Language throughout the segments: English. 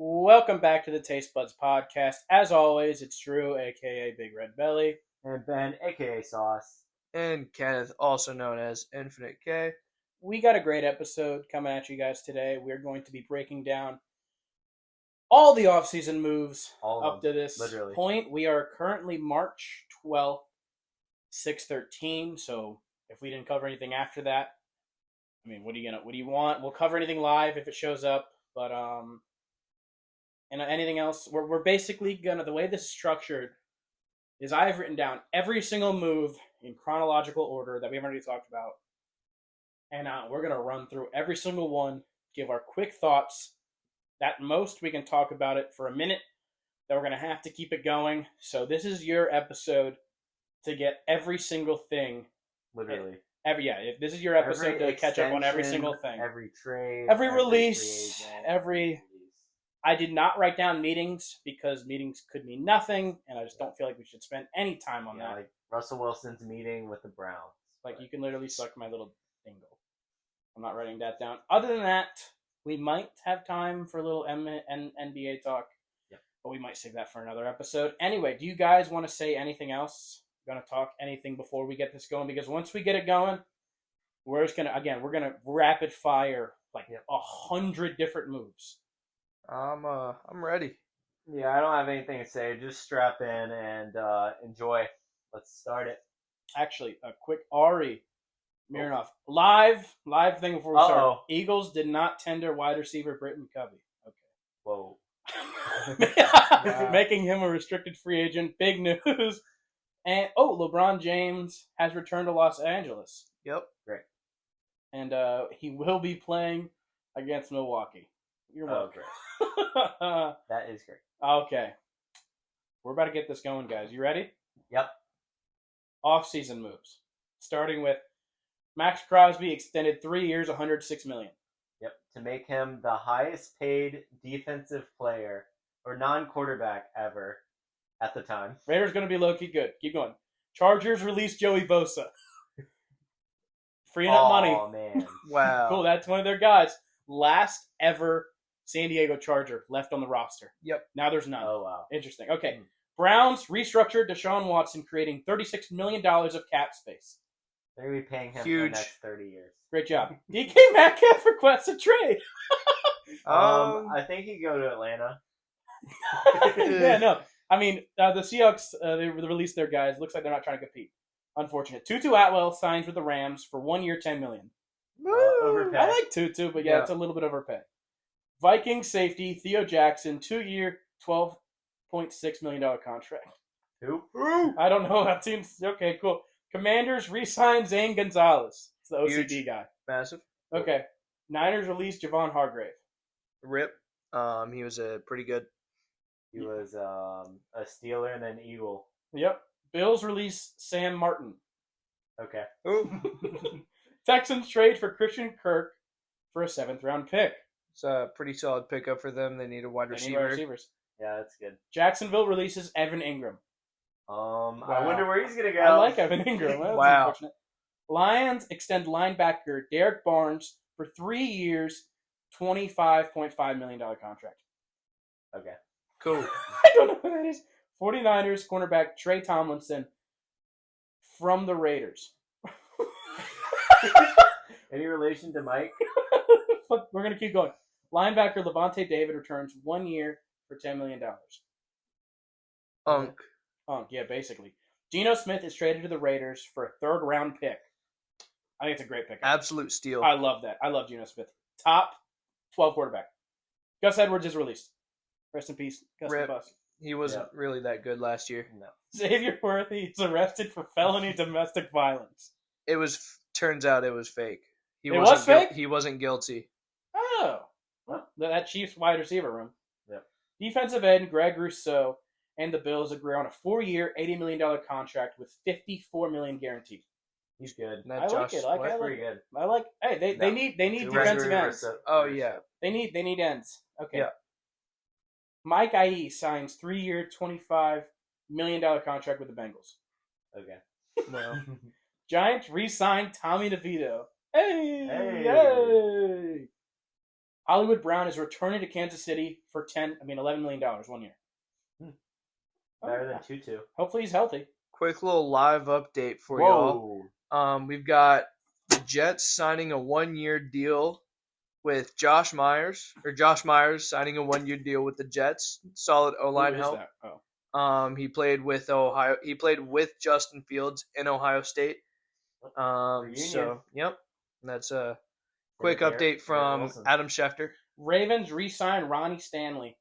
Welcome back to the TasteBuds podcast. As always, it's Drew, aka Big Red Belly. And Ben, aka Sauce. And Kenneth, also known as Infinite K. We got a great episode coming at you guys today. We're going to be breaking down all the offseason moves up to this point. We are currently March 12th, 6/13. So if we didn't cover anything after that, I mean, what do you want? We'll cover anything live if it shows up, but and anything else, we're basically gonna, the way this is structured is I've written down every single move in chronological order that we haven't already talked about, and we're gonna run through every single one, give our quick thoughts. At most, we can talk about it for a minute. Then we're gonna have to keep it going. So this is your episode to get every single thing. Literally. This is your episode to catch up on every single thing. Every trade. Every release. I did not write down meetings because meetings could mean nothing, and I just don't feel like we should spend any time on that. Like Russell Wilson's meeting with the Browns. Like, you can literally suck my little dingle. I'm not writing that down. Other than that, we might have time for a little NBA talk, but we might save that for another episode. Anyway, do you guys want to say anything else? Going to talk anything before we get this going? Because once we get it going, we're just gonna rapid fire like 100 different moves. I'm ready. Yeah, I don't have anything to say. Just strap in and enjoy. Let's start it. Actually, a quick Ari Mironov live thing before we start. Eagles did not tender wide receiver Britton Covey. Okay. Whoa. Making him a restricted free agent. Big news. And LeBron James has returned to Los Angeles. Yep. Great. And he will be playing against Milwaukee. You're welcome. Great. That is great. Okay. We're about to get this going, guys. You ready? Yep. Off-season moves. Starting with Max Crosby extended 3 years, $106 million. Yep. To make him the highest paid defensive player or non-quarterback ever at the time. Raiders going to be low-key good. Keep going. Chargers released Joey Bosa. Freeing up money. Oh, man. Wow. Cool. That's one of their guys. Last ever San Diego Charger left on the roster. Yep. Now there's none. Oh, wow. Interesting. Okay. Browns restructured Deshaun Watson, creating $36 million of cap space. They're going to be paying him for the next 30 years. Great job. DK Metcalf requests a trade. I think he'd go to Atlanta. Yeah, no. I mean, the Seahawks, they released their guys. Looks like they're not trying to compete. Unfortunate. Tutu Atwell signs with the Rams for 1 year, $10 million. Overpay. I like Tutu, but it's a little bit overpay. Vikings safety Theo Jackson, 2 year, $12.6 million contract. Who? I don't know. That seems okay. Cool. Commanders re-sign Zane Gonzalez. It's the OCD Huge. guy. Massive. Okay. Niners released Javon Hargrave. Rip. He was pretty good. He was a Steeler and an Eagle. Yep. Bills release Sam Martin. Okay. Texans trade for Christian Kirk for a 7th round pick. It's a pretty solid pickup for them. They need a wide receiver. Receivers. Yeah, that's good. Jacksonville releases Evan Ingram. I wonder where he's gonna go. I like Evan Ingram. That's wow. Unfortunate. Lions extend linebacker Derek Barnes for 3 years, $25.5 million contract. Okay. Cool. I don't know who that is. 49ers cornerback Trey Tomlinson from the Raiders. Any relation to Mike? We're going to keep going. Linebacker Levante David returns 1 year for $10 million. Unk, yeah, basically. Geno Smith is traded to the Raiders for a 3rd round pick. I think it's a great pick. absolute steal. I love that. I love Geno Smith. Top 12 quarterback. Gus Edwards is released. Rest in peace, Gus the Bus. He wasn't really that good last year. No. Xavier Worthy is arrested for felony domestic violence. Turns out it was fake. It was fake? He wasn't guilty. Oh. Well, that Chiefs wide receiver room. Yep. Defensive end Greg Rousseau and the Bills agree on a 4 year, $80 million contract with $54 million guaranteed. He's good. I like it. I like pretty it. good. I like. Hey, they need defensive ends. Oh yeah. They need ends. Okay. Yeah. Mike IE signs 3 year, $25 million contract with the Bengals. Okay. Well, Giants re-signed Tommy DeVito. Hey! Hollywood Brown is returning to Kansas City for $11 million 1 year. Better than Tutu. Hopefully he's healthy. Quick little live update for y'all. We've got the Jets signing a 1-year deal with Josh Myers, signing a 1-year deal with the Jets. Solid O-line help. That? Oh. He played with Ohio. He played with Justin Fields in Ohio State. So yep, that's a quick update from Adam Schefter. Ravens re-signed Ronnie Stanley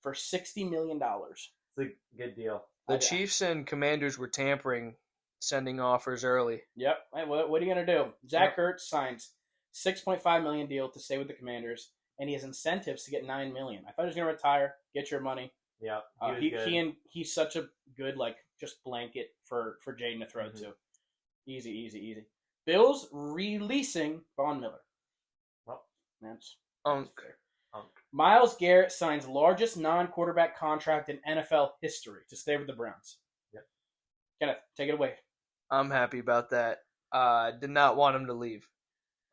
for $60 million. It's a good deal. The Chiefs and Commanders were tampering, sending offers early. Yep. Hey, what are you gonna do? Zach Ertz signs $6.5 million deal to stay with the Commanders, and he has incentives to get $9 million. I thought he was gonna retire, get your money. Yeah, he's such a good just blanket for Jaden to throw to. Easy. Bills releasing Von Miller. Well, that's Unk. Myles Garrett signs largest non-quarterback contract in NFL history to stay with the Browns. Yep. Kenneth, take it away. I'm happy about that. Did not want him to leave.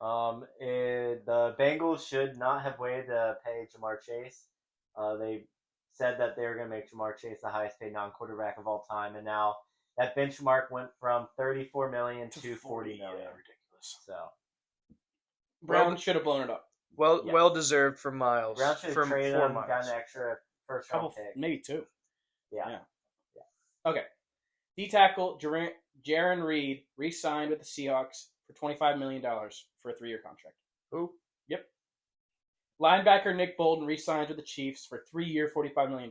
The Bengals should not have waited to pay Jamar Chase. They said that they were going to make Jamar Chase the highest paid non-quarterback of all time, and now that benchmark went from $34 million to $40 million. Yeah, ridiculous. So Browns should have blown it up. Well deserved for Myles. Browns should have traded him, got an extra first round pick. Maybe 2. Yeah. Okay. D-tackle Jaron Reed re-signed with the Seahawks for $25 million for a 3-year contract. Who? Yep. Linebacker Nick Bolton re-signs with the Chiefs for 3-year, $45 million.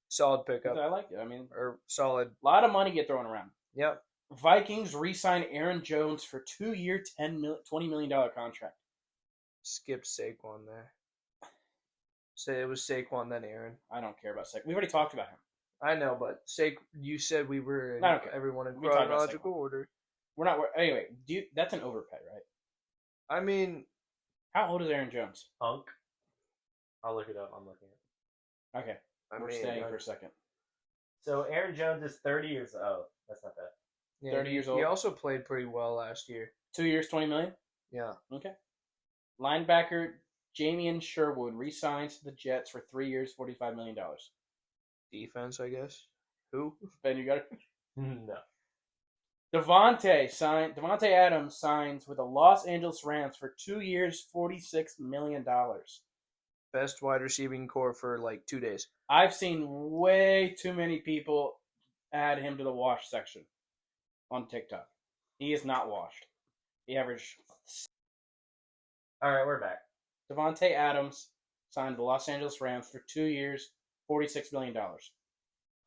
Solid pickup. I like it. Solid. A lot of money get thrown around. Yep. Vikings re-sign Aaron Jones for 2-year, $20 million contract. Skipped Saquon there. Say it was Saquon, then Aaron. I don't care about Saquon. We've already talked about him. I know, but you said we were in everyone in chronological order. We're not. Anyway, that's an overpay, right? I mean, how old is Aaron Jones? Unk. I'll look it up. I'm looking at it. Okay. We're staying for a second. So Aaron Jones is 30 years old. That's not bad. Yeah, 30 years old. He also played pretty well last year. 2 years, $20 million? Yeah. Okay. Linebacker Jamian Sherwood re-signs to the Jets for 3 years, $45 million. Defense, I guess. Who? Ben, you got it? No. Devontae Adams signs with the Los Angeles Rams for 2 years, $46 million. Best wide receiving core for 2 days. I've seen way too many people add him to the wash section on TikTok. He is not washed. He averaged. All right, we're back. Devontae Adams signed the Los Angeles Rams for 2 years, $46 million.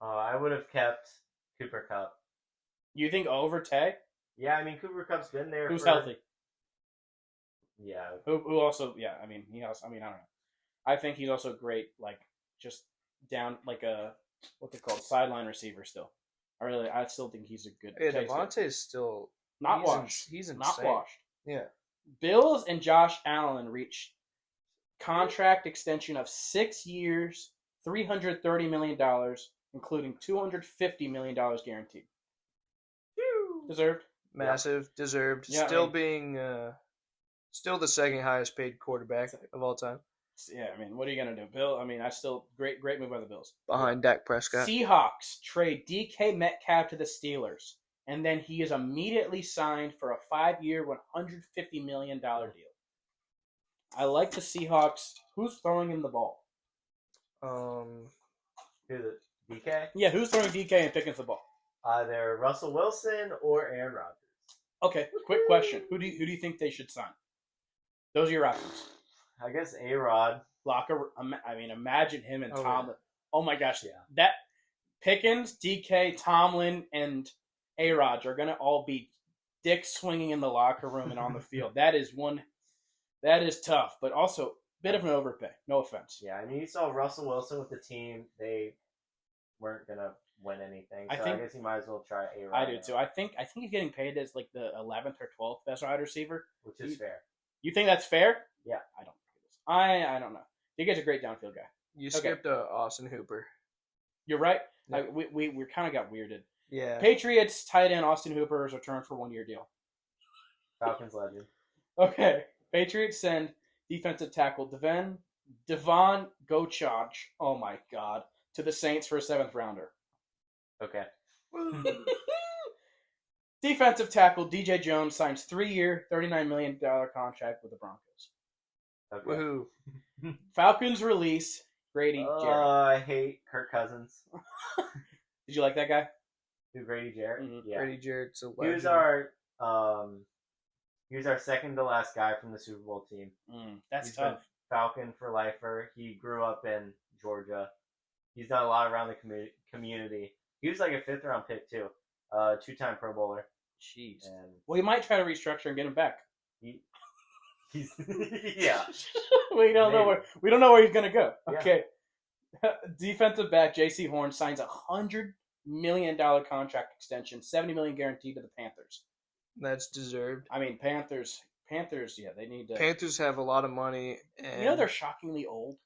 I would have kept Cooper Kupp. You think over Tay? Yeah, Cooper Kupp's been there. Who's healthy? Yeah. Who also? Yeah, he also. I don't know. I think he's also great. Just down what's it called, sideline receiver. Still, I still think he's a good. Yeah, Devontae's still not washed. He's insane. Not washed. Yeah. Bills and Josh Allen reached contract extension of 6 years, $330 million, including $250 million guaranteed. Deserved. Massive. Yeah. Deserved. Yeah, being still the second highest paid quarterback of all time. Yeah, what are you going to do? Bill, I still, great move by the Bills. Behind Dak Prescott. Seahawks trade DK Metcalf to the Steelers, and then he is immediately signed for a 5-year, $150 million deal. I like the Seahawks. Who's throwing him the ball? Who's it? DK? Yeah, who's throwing DK and picking the ball? Either Russell Wilson or Aaron Rodgers. Okay, quick question. Who do you think they should sign? Those are your options. I guess A-Rod. Locker. Imagine him and Tomlin. Yeah. Oh my gosh, yeah. That Pickens, DK, Tomlin, and A-Rod are gonna all be dick swinging in the locker room and on the field. That is tough, but also a bit of an overpay. No offense. Yeah, you saw Russell Wilson with the team. They weren't gonna win anything. So I guess you might as well try A-Rod. I do too. I think he's getting paid as the 11th or 12th best wide receiver, which is fair. You think that's fair? Yeah, I don't. I don't know. He gets a great downfield guy. You skipped Austin Hooper. You're right. Yeah. We kind of got weirded. Yeah. Patriots tight end Austin Hooper is returned for 1-year deal. Falcons legend. Okay. Patriots send Defensive tackle Devon Gochaj. Oh my God. To the Saints for a 7th rounder. Okay. Defensive tackle DJ Jones signs 3-year, $39 million contract with the Broncos. Okay. Woohoo. Falcons release Grady Jarrett. I hate Kirk Cousins. Did you like that guy? Who, Grady Jarrett? Mm-hmm. Yeah. Grady Jarrett's a legend. He was our second to last guy from the Super Bowl team. That's tough. Falcon for lifer. He grew up in Georgia. He's done a lot around the community. He was like a 5th round pick too. 2-time Pro Bowler. Jeez. Well, you might try to restructure and get him back. He's yeah. We don't know where he's gonna go. Okay. Yeah. Defensive back J.C. Horn signs a $100 million contract extension, $70 million guaranteed to the Panthers. That's deserved. I mean, Panthers. Yeah, they need to. Panthers have a lot of money, and they're shockingly old.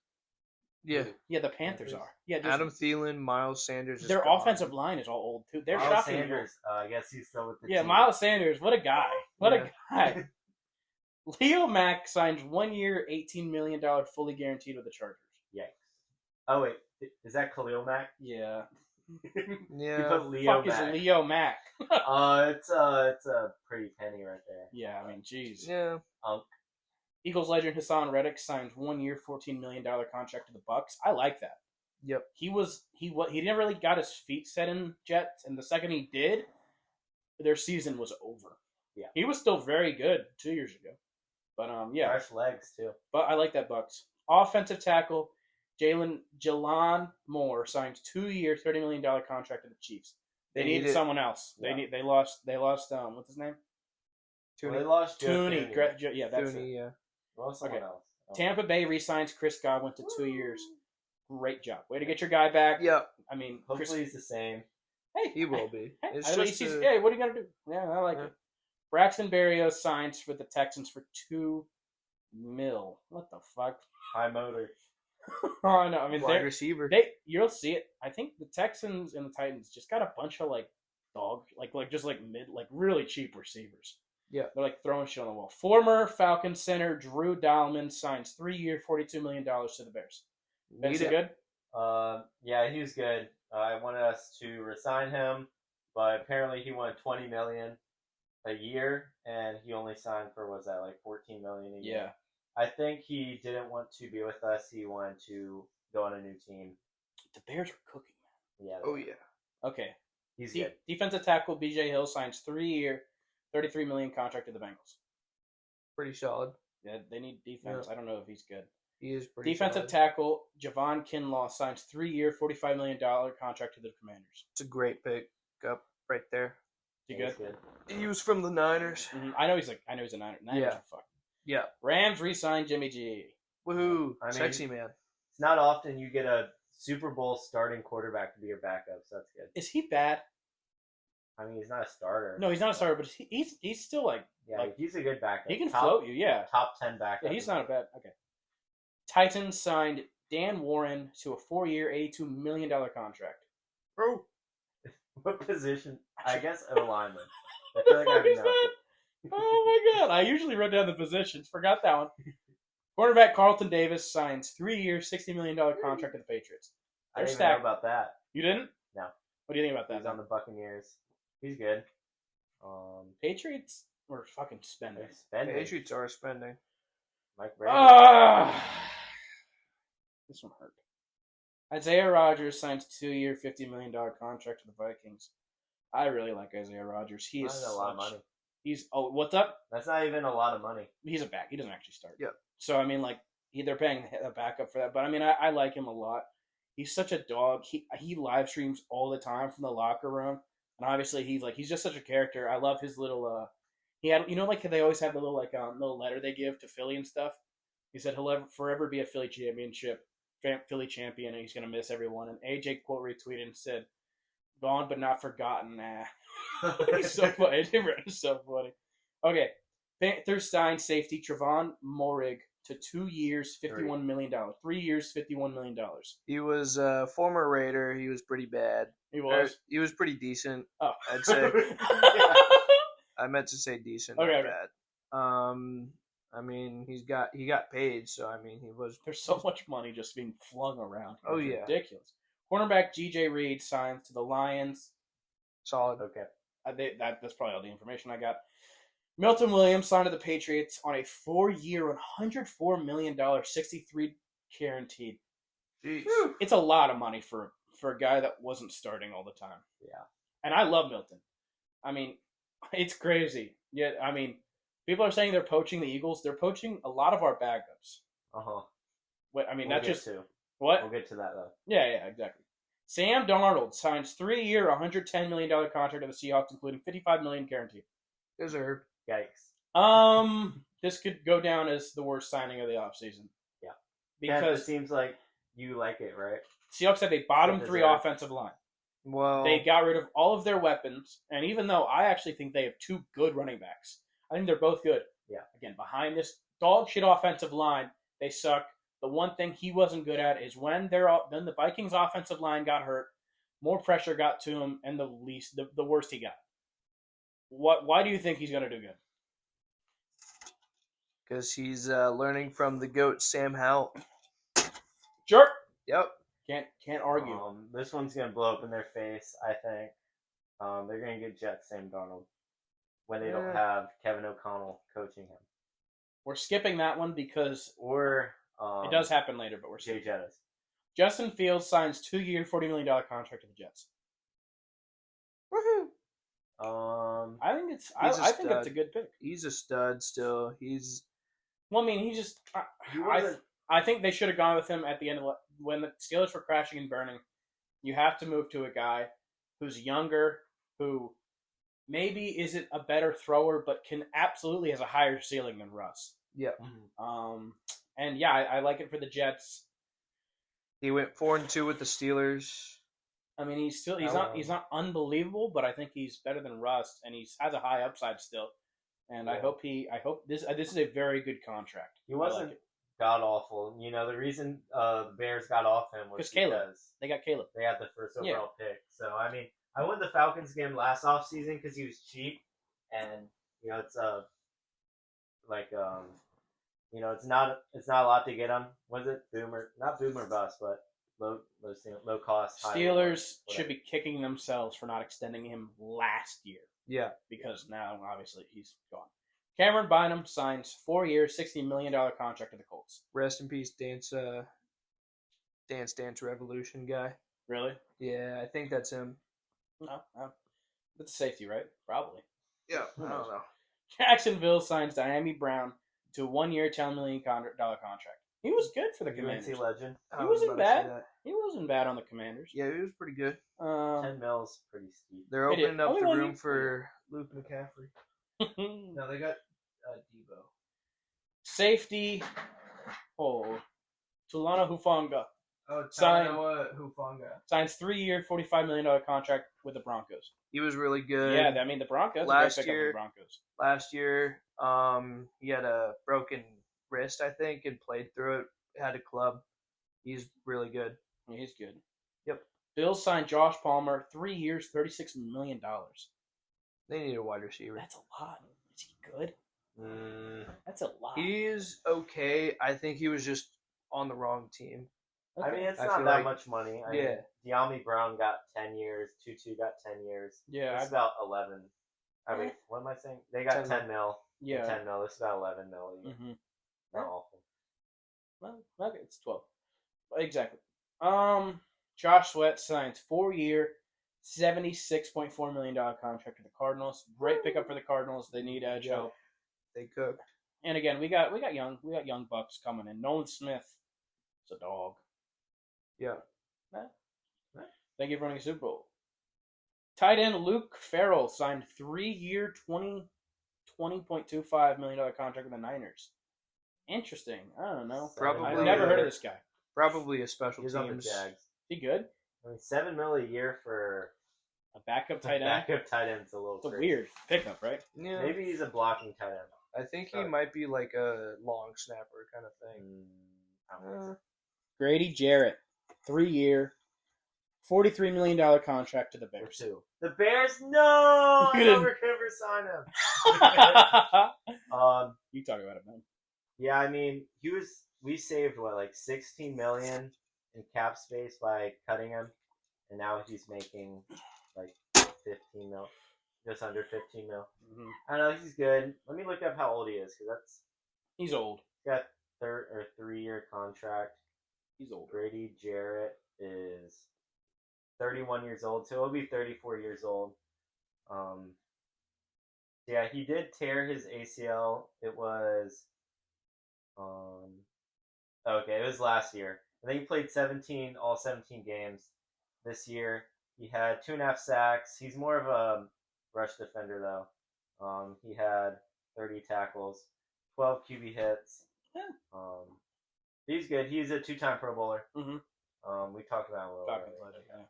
Yeah, the Panthers are. Yeah, Adam Thielen, Miles Sanders. Their offensive line is all old too. They're Miles shocking. Sanders, I guess he's still with the team. Yeah, Miles Sanders. What a guy! What a guy! Leo Mack signs 1 year, $18 million, fully guaranteed with the Chargers. Yikes! Oh wait, is that Khalil Mack? Yeah. Yeah. You put Leo Fuck Mack. is Leo Mack? It's a pretty penny right there. Yeah, I mean, jeez. Yeah. Eagles legend Hassan Reddick signs 1 year, $14 million contract to the Bucks. I like that. Yep. He never really got his feet set in Jets, and the second he did, their season was over. Yeah. He was still very good 2 years ago. But yeah. Fresh legs too. But I like that Bucks. Offensive tackle Jalan Moore signs 2 year, $30 million contract to the Chiefs. They needed someone else. Yeah. They lost what's his name? Tooney. Well, they lost Tooney. Yeah, that's Tooney, it. Yeah. Well, someone else. Oh. Tampa Bay re-signs Chris Godwin to 2 years. Great job. Way to get your guy back. Yeah. I mean, hopefully he's the same. Hey, he will be. Hey, what are you gonna do? Yeah, I like it. Braxton Berrios signs for the Texans for $2 million. What the fuck? High motor. Oh no! I mean, wide receiver. You'll see it. I think the Texans and the Titans just got a bunch of mid, really cheap receivers. Yeah, they're like throwing shit on the wall. Former Falcon center Drew Dalman signs 3 year, $42 million to the Bears. Is he good? Yeah, he was good. I wanted us to resign him, but apparently he wanted $20 million a year, and he only signed for $14 million a year. Yeah. I think he didn't want to be with us. He wanted to go on a new team. The Bears are cooking, man. Yeah. Oh, yeah. Okay. He's good. Defensive tackle B.J. Hill signs 3 year, $33 million contract to the Bengals. Pretty solid. Yeah, they need defense. Yeah. I don't know if he's good. He is pretty Defensive solid. tackle Javon Kinlaw signs 3 year, $45 million contract to the Commanders. It's a great pick up right there. He good? He was from the Niners. Mm-hmm. I know he's a Niner. Niners are fucked. Yeah. Rams re-signed Jimmy G. Woohoo! Sexy man. It's not often you get a Super Bowl starting quarterback to be your backup, so that's good. Is he bad? I mean, he's not a starter. No, he's not a starter, but he's still he's a good backup. He can float you, yeah. Top 10 backup. Yeah, he's not a bad. Okay. Titans signed Dan Warren to a 4 year, $82 million contract. Bro, what position? I guess O-lineman. What the fuck is that? Oh my god! I usually wrote down the positions. Forgot that one. Quarterback Carlton Davis signs 3 year, $60 million contract to the Patriots. I didn't know about that. You didn't? No. What do you think about that? He's on the Buccaneers. He's good. Patriots were fucking spending. Patriots are spending. Mike Brady. This one hurt. Isaiah Rodgers signs 2 year, $50 million contract to the Vikings. I really like Isaiah Rodgers. He is a lot of money. What's up? That's not even a lot of money. He's a back. He doesn't actually start. Yeah. So, I mean, they're paying a backup for that. But, I mean, I like him a lot. He's such a dog. He live streams all the time from the locker room. And obviously, he's just such a character. I love his little, he had, they always have the little letter they give to Philly and stuff. He said he'll forever be a Philly Philly champion, and he's going to miss everyone. And AJ quote retweeted and said, "Gone but not forgotten." He's so funny. It's so funny. Okay. Panthers signed safety Trevon Moehrig to 2 years, $51 million. 3 years, $51 million. He was a former Raider. He was pretty bad. He was? He was pretty decent. Oh. I'd say. I meant to say decent, not bad. I mean, he got paid, so I mean, There's so much money just being flung around. Oh, It's yeah. ridiculous. Cornerback G.J. Reed signs to the Lions. solid. Okay. That's probably all the information I got. Milton Williams signed to the Patriots on a 4-year, $104 million, 63 guaranteed. Jeez. It's a lot of money for a guy that wasn't starting all the time. Yeah. And I love Milton. I mean, it's crazy. Yeah, I mean, people are saying they're poaching the Eagles. They're poaching a lot of our backups. I mean, We'll that's just to. what? We'll get to that though. Yeah, exactly. Sam Darnold signs 3-year, $110 million contract to the Seahawks, including $55 million guaranteed. Deserved. Yikes. This could go down as the worst signing of the offseason. Yeah. Because it seems like you like it, right? Seahawks had a bottom 3 offensive line. Well, they got rid of all of their weapons, and even though I actually think they have 2 good running backs, I think they're both good. Yeah. Again, behind this dog shit offensive line, they suck. The one thing he wasn't good at is when the Vikings offensive line got hurt, more pressure got to him, and the worst he got. Why do you think he's going to do good? Because he's learning from the GOAT, Sam Howell. Sure. Yep. Can't argue. This one's going to blow up in their face, I think. They're going to get Jets Sam Darnold when they don't have Kevin O'Connell coaching him. We're skipping that one because it does happen later, but we're Jay Jettis. Justin Fields signs 2-year, $40 million contract to the Jets. Woohoo! I think it's a good pick. He's a stud still. Well, I mean, he just. I think they should have gone with him at the end of when the Steelers were crashing and burning. You have to move to a guy who's younger, who maybe isn't a better thrower, but absolutely has a higher ceiling than Russ. Yeah. And yeah, I like it for the Jets. He went 4-2 with the Steelers. I mean, he's not unbelievable, but I think he's better than Russ, and he has a high upside still. And I hope this is a very good contract. He wasn't god awful. You know, the reason the Bears got off him was because they got Caleb. They had the first overall pick. So I mean, I went the Falcons game last offseason because he was cheap, and you know it's it's not a lot to get him. Was it not boomer bust, but low cost. Steelers should be kicking themselves for not extending him last year. Yeah, because now obviously he's gone. Cameron Bynum signs 4-year, $60 million contract to the Colts. Rest in peace, Dance Revolution guy. Really? Yeah, I think that's him. No, that's safety, right? Probably. Yeah, I don't know. Jacksonville signs Diami Brown to a 1-year, $10 million contract. He was good for the Commanders. UNC legend. He wasn't bad. He wasn't bad on the Commanders. Yeah, he was pretty good. 10 mils, pretty steep. They're opening up the room for Luke McCaffrey. No, they got Debo. Safety. Tulana Hufanga. Hufanga Signs 3-year, $45 million contract with the Broncos. He was really good. Yeah, I mean the Broncos. Last year, he had a broken wrist, I think, and played through it. Had a club. He's really good. Yeah, he's good. Yep. Bills signed Josh Palmer, 3 years, $36 million. They need a wide receiver. That's a lot. Is he good? That's a lot. He is okay. I think he was just on the wrong team. Okay. I mean, it's not that much money. I mean, Diami Brown got 10 years. Tutu got 10 years. Yeah. It's about 11. I mean, what am I saying? They got 10 mil. Yeah. 10 mil. This is about 11 mil. Mm-hmm. Not awful. Well, okay, it's 12. Exactly. Josh Sweat signs 4-year, $76.4 million contract to the Cardinals. Great pickup for the Cardinals. They need edge help. They cooked. And again, we got young bucks coming in. Nolan Smith is a dog. Yeah. Thank you for winning a Super Bowl. Tight end Luke Farrell signed 3-year, $20.25 million contract with the Niners. Interesting. I don't know. I've never heard of this guy. Probably a special teams. He's on the Jags. He good? I mean, $7 million a year for a backup tight end. Backup tight end's a little. It's a weird pickup, right? Yeah. Maybe he's a blocking tight end. I think he might be like a long snapper kind of thing. Grady Jarrett, 3-year, $43 million contract to the Bears. The Bears? No! I never could ever sign him. You talk about it, man. Yeah, I mean, we saved what, like 16 million in cap space by cutting him, and now he's making like 15 mil, just under 15 mil. Mm-hmm. I don't know, he's good. Let me look up how old he is, because he's old. He's got 3-year contract. He's old. Grady Jarrett is 31 years old, so he'll be 34 years old. Yeah, he did tear his ACL. It was, okay, it was last year. I think he played all 17 games this year. He had 2.5 sacks. He's more of a rush defender, though. He had 30 tackles, 12 QB hits. Yeah. He's good. He's a 2-time Pro Bowler. Mm-hmm. We talked about him a little bit. Yeah.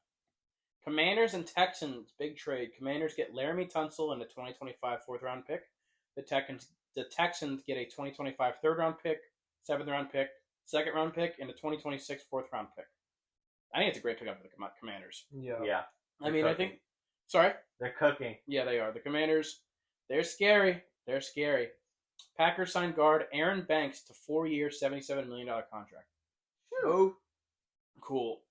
Commanders and Texans, big trade. Commanders get Laramie Tunsil and a 2025 4th-round pick. The Texans get a 2025 3rd-round pick, 7th-round pick, 2nd-round pick, and a 2026 4th-round pick. I think it's a great pickup for the Commanders. Yeah. I mean, cooking. I think... Sorry? They're cooking. Yeah, they are. The Commanders, they're scary. They're scary. Packers signed guard Aaron Banks to 4-year, $77 million contract. Oh. Cool.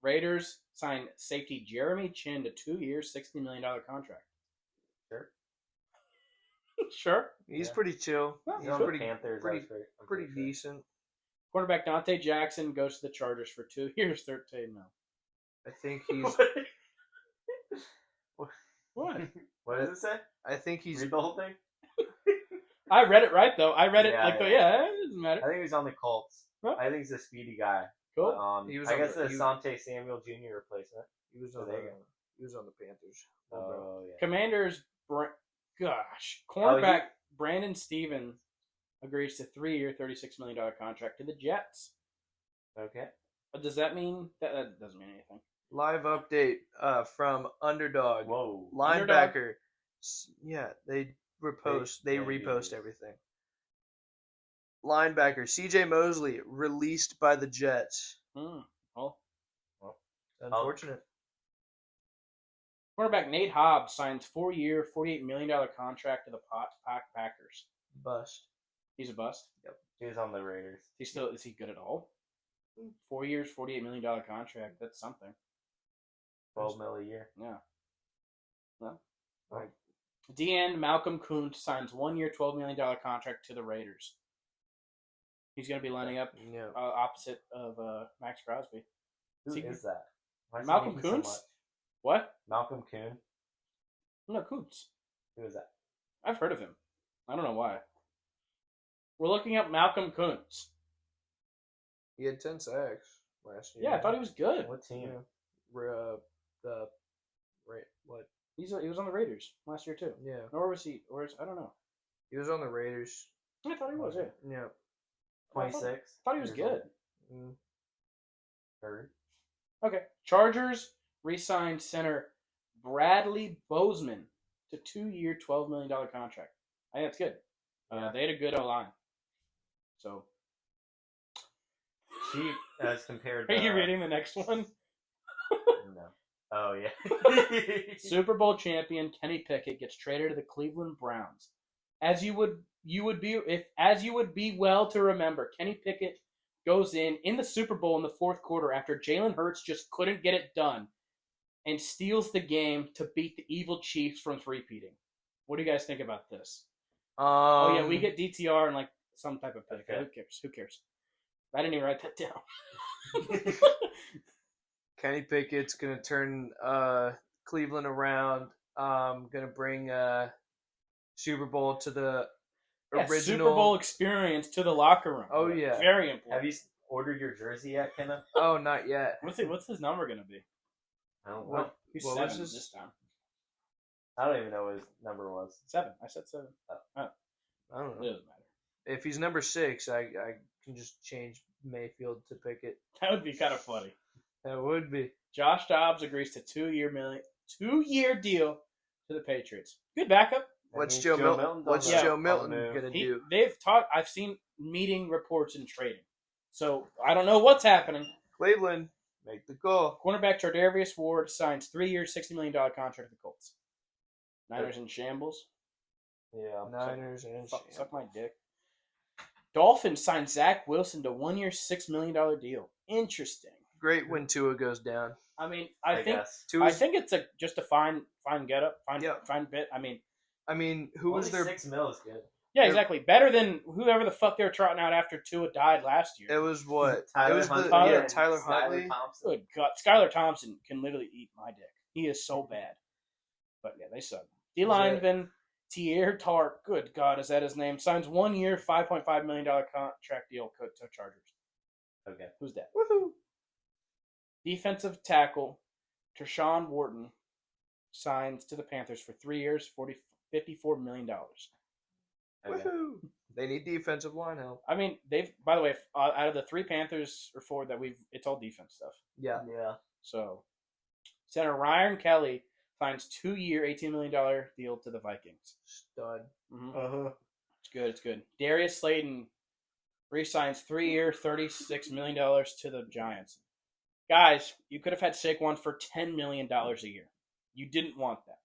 Raiders signed safety Jeremy Chin to 2 years, $60 million contract. Sure. Sure. He's pretty chill. He's on the Panthers. Pretty decent. Quarterback Dante Jackson goes to the Chargers for 2 years, $13 million. I think he's... What? What does it say? I think he's... Read the whole thing? I read it right, though. I read it it doesn't matter. I think he's on the Colts. Huh? I think he's a speedy guy. Cool. I guess the Asante Samuel Jr. replacement. He was on the Panthers. Oh, yeah. Commanders, cornerback Brandon Steven agrees to 3-year, $36 million contract to the Jets. Okay. Does that mean... That doesn't mean anything. Live update from Underdog. Whoa. Linebacker. Yeah, they repost everything. Linebacker CJ Mosley released by the Jets. Well, unfortunate. Cornerback Nate Hobbs signs 4-year, $48 million contract to the Packers. Bust. He's a bust. Yep. He was on the Raiders. Is he good at all? 4 years, $48 million contract. That's something. $12 million a year. Yeah. No. Right. D-end Malcolm Kuntz signs 1 year, $12 million contract to the Raiders. He's going to be lining up opposite of Max Crosby. Who is that? Malcolm Kuntz? So what? Malcolm Kuhn? No, Kuntz. Who is that? I've heard of him. I don't know why. We're looking up Malcolm Kuntz. He had 10 sacks last year. Yeah, I thought he was good. What team? What? He was on the Raiders last year too. Yeah. Or was he? I don't know. He was on the Raiders. I thought he was. Yeah. Yeah. 26. I thought he was good. Third. Okay. Chargers re-signed center Bradley Bozeman to 2-year, $12 million contract. I think that's good. They had a good O-line. So. Cheap as compared to... Are you reading the next one? No. Oh, yeah. Super Bowl champion Kenny Pickett gets traded to the Cleveland Browns. As you would be well to remember, Kenny Pickett goes in the Super Bowl in the 4th quarter after Jalen Hurts just couldn't get it done and steals the game to beat the evil Chiefs from three-peating. What do you guys think about this? We get DTR and like some type of pick. Okay. Who cares? I didn't even write that down. Kenny Pickett's going to turn Cleveland around. Going to bring Super Bowl to the original Super Bowl experience to the locker room. Oh yeah, very important. Have you ordered your jersey yet, Kenneth? Oh, not yet. What's his number going to be? I don't know. He's what 7 was this time. I don't even know what his number was. 7. I said 7. I don't know. It doesn't matter. If he's number 6, I can just change Mayfield to Pickett. That would be kind of funny. That would be. Josh Dobbs agrees to 2-year deal to the Patriots. Good backup. What's Joe Milton gonna do? I've seen meeting reports and trading. So I don't know what's happening. Cleveland, make the call. Cornerback Chardarvius Ward signs 3 years, $60 million contract with the Colts. Niners in shambles. Yeah, Niners and suck my dick. Dolphins signed Zach Wilson to 1 year, $6 million deal. Interesting. Great when Tua goes down. I mean, I Tua's, think it's just a fine get up, fine bit. I mean, who was their $6 million is good. Yeah, exactly. Better than whoever the fuck they were trotting out after Tua died last year. It was what? Tyler Huntley. Good God, Skylar Thompson can literally eat my dick. He is so bad. But yeah, they suck. D lineman Tier Tart. Good God, is that his name? Signs 1 year, $5.5 million contract deal to Chargers. Okay, who's that? Woohoo! Defensive tackle Tershawn Wharton signs to the Panthers for 3 years, $54 million. okay. Woohoo! They need defensive line help. I mean, they've. By the way, out of the 3 Panthers or 4 that it's all defense stuff. Yeah. So, center Ryan Kelly signs 2 year, $18 million deal to the Vikings. Stud. Mm-hmm. It's good. Darius Slayton re-signs 3 year, $36 million to the Giants. Guys, you could have had Saquon for $10 million a year. You didn't want that.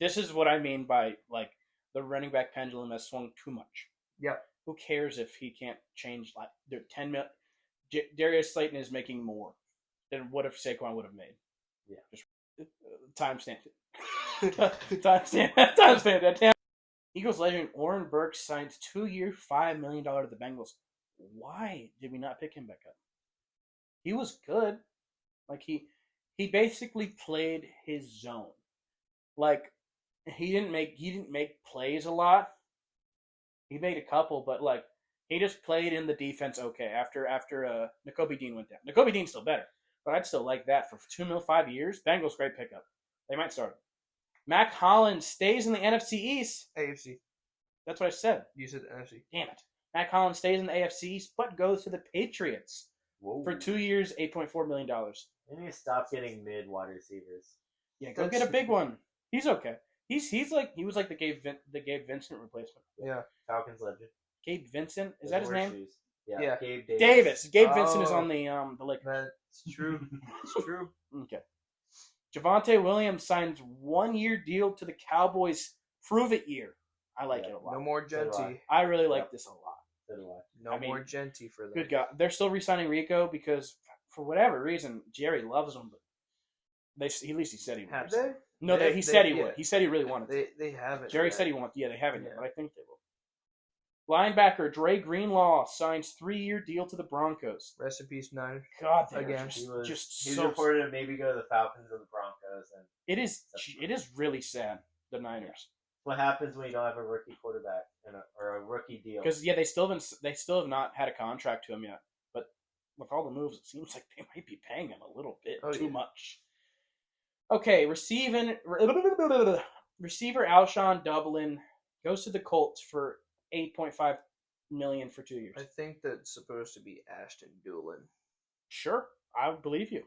This is what I mean by like the running back pendulum has swung too much. Yep. Who cares if he can't change like their 10 million? Darius Slayton is making more than what if Saquon would have made. Yeah. Just timestamp it. Timestamp that. Damn. Eagles legend Oren Burks signs 2 year, $5 million to the Bengals. Why did we not pick him back up? He was good. Like he basically played his zone. Like he didn't make plays a lot. He made a couple, but like he just played in the defense okay after Nakobe Dean went down. Nakobe Dean's still better, but I'd still like that for $2 million, 5 years. Bengals great pickup. They might start him. Mac Hollins stays in the NFC East. AFC. That's what I said. You said NFC. Damn it. Mac Hollins stays in the AFC East, but goes to the Patriots. Whoa. For 2 years, $8.4 million. They need to stop getting mid wide receivers. Yeah, go get a big one. He's okay. He was like the Gabe Vincent replacement. Yeah. Falcons legend. Gabe Vincent, is that his name? Shoes. Yeah. Yeah. Gabe Davis. Gabe Vincent is on the Lakers. That's true. It's true. Okay. Javonte Williams signs 1 year deal to the Cowboys. Prove it year. I like it a lot. No more Genty. I really like this a lot. No more Genty for them. Good God. They're still re-signing Rico because, for whatever reason, Jerry loves him. But at least he said he would. Have they? No, he said he would. He said he really wanted to. They haven't. Jerry said he wanted to. Yeah, they haven't yet, but I think they will. Linebacker Dre Greenlaw signs 3 year deal to the Broncos. Rest in peace, Niners. God, again. He's reported to maybe go to the Falcons or the Broncos. And it is really sad, the Niners. What happens when you don't have a rookie quarterback or a rookie deal? Because they still have not had a contract to him yet. But with all the moves, it seems like they might be paying him a little bit too much. Okay, receiver Alshon Dublin goes to the Colts for $8.5 million for 2 years. I think that's supposed to be Ashton Doolin. Sure, I believe you.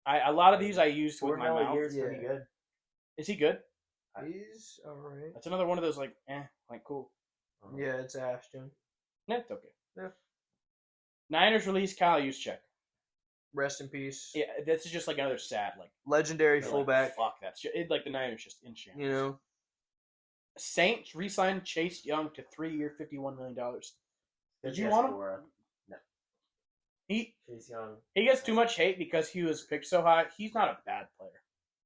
A lot of these I used with my mouth. Year's pretty good. Is he good? He's alright. That's another one of those cool. Yeah, it's Ashton. That's okay. Yeah. Niners release Kyle Juszczyk. Rest in peace. Yeah, this is just like another sad legendary fullback. Fuck that shit. The Niners just in shambles. You know. Saints re-signed Chase Young to 3 year, $51 million. Did you want him? No. Chase Young. He gets too much hate because he was picked so high. He's not a bad player.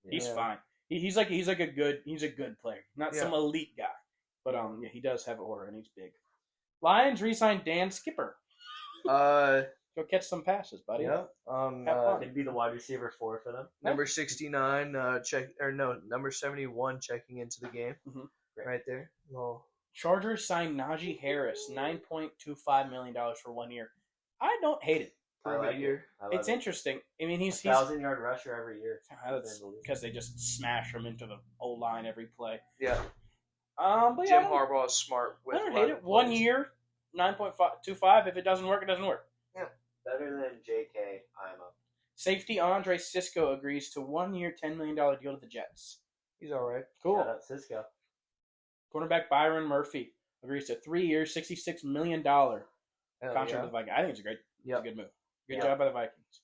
Yeah. He's fine. He's a good player, not some elite guy. But he does have aura and he's big. Lions re-signed Dan Skipper. Go catch some passes, buddy. Yeah. He'd be the wide receiver 4 for them. Number 69, number 71 checking into the game. Mm-hmm. Right there. Well, Chargers signed Najee Harris, $9.25 million for 1 year. I don't hate it. I like it. It's interesting. I mean, he's 1,000-yard rusher every year. That's because they just smash him into the O-line every play. Yeah. But Jim Harbaugh is smart. I don't hate it. 1 year, 9.25. If it doesn't work, it doesn't work. Yeah. Better than J.K. Ima. Safety Andre Cisco agrees to 1 year, $10 million deal to the Jets. He's all right. Cool. Shout out Cisco. Cornerback Byron Murphy agrees to 3 years, $66 million contract with the Vikings. I think it's a good move. Good job by the Vikings.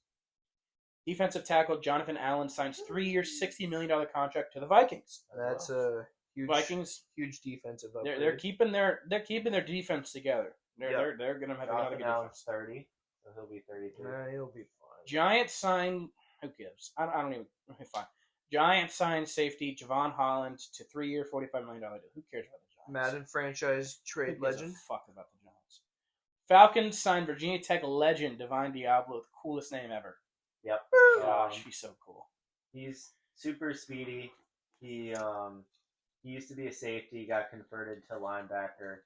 Defensive tackle Jonathan Allen signs 3 years, $60 million contract to the Vikings. That's a huge Vikings huge defensive upgrade. They're keeping their defense together. They're gonna have another good defense. 30, so he'll be 33. Nah, he'll be fine. Giants signed. Who gives? I don't even. Okay, fine. Giants signed safety Javon Holland to 3-year, $45 million deal. Who cares about the Giants? Madden franchise trade legend. Fuck about the Giants. Falcons signed Virginia Tech legend Divine Diablo, the coolest name ever. Yep. Gosh, he's so cool. He's super speedy. He used to be a safety, got converted to linebacker.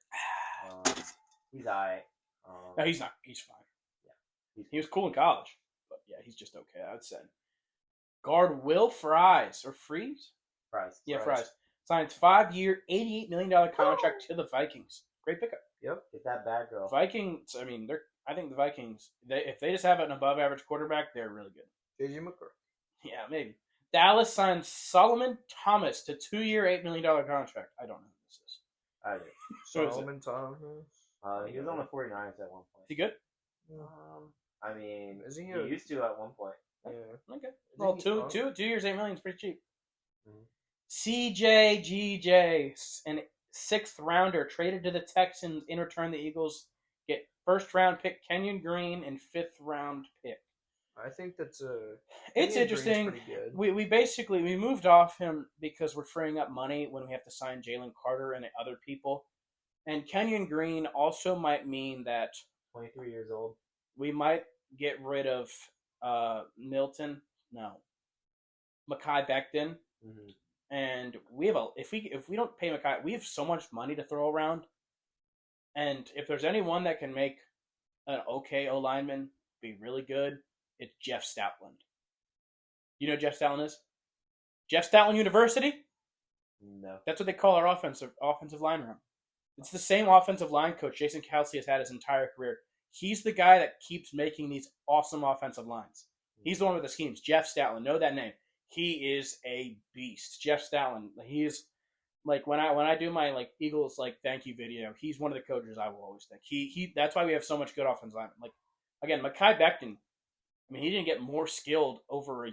He's alright. No, he's not. He's fine. Yeah, he was cool in college, but yeah, he's just okay. I would say. Guard Will Fries or Freeze? Fries. Yeah, Fries. Signs 5-year, $88 million contract to the Vikings. Great pickup. Yep. Get that bad girl. Vikings. I mean, I think the Vikings. If they just have an above-average quarterback, they're really good. JJ McCarthy. Yeah, maybe. Dallas signs Solomon Thomas to 2-year, $8 million contract. I don't know who this is. I do. Solomon Thomas. He was on the 49ers at one point. Is he good? I mean, is he used to at one point. Yeah. Okay. Well, 2 years, $8 million is pretty cheap. CJGJ, an 6th rounder traded to the Texans. In return, the Eagles get 1st round pick Kenyon Green and 5th round pick. I think that's it's interesting. We moved off him because we're freeing up money when we have to sign Jalen Carter and other people. And Kenyon Green also might mean that 23 years old. We might get rid of Mekhi Becton. Mm-hmm. And we have if we don't pay Mekhi, we have so much money to throw around. And if there's anyone that can make an okay O lineman be really good, it's Jeff Stoutland. You know who Jeff Stoutland is? Jeff Stoutland University? No. That's what they call our offensive line room. It's the same offensive line coach Jason Kelsey has had his entire career. He's the guy that keeps making these awesome offensive lines. He's the one with the schemes. Jeff Stoutland. Know that name. He is a beast. Jeff Stoutland. He is like when I do my Eagles thank you video, he's one of the coaches I will always thank. He that's why we have so much good offensive linemen. Again, Mekhi Becton, I mean, he didn't get more skilled over a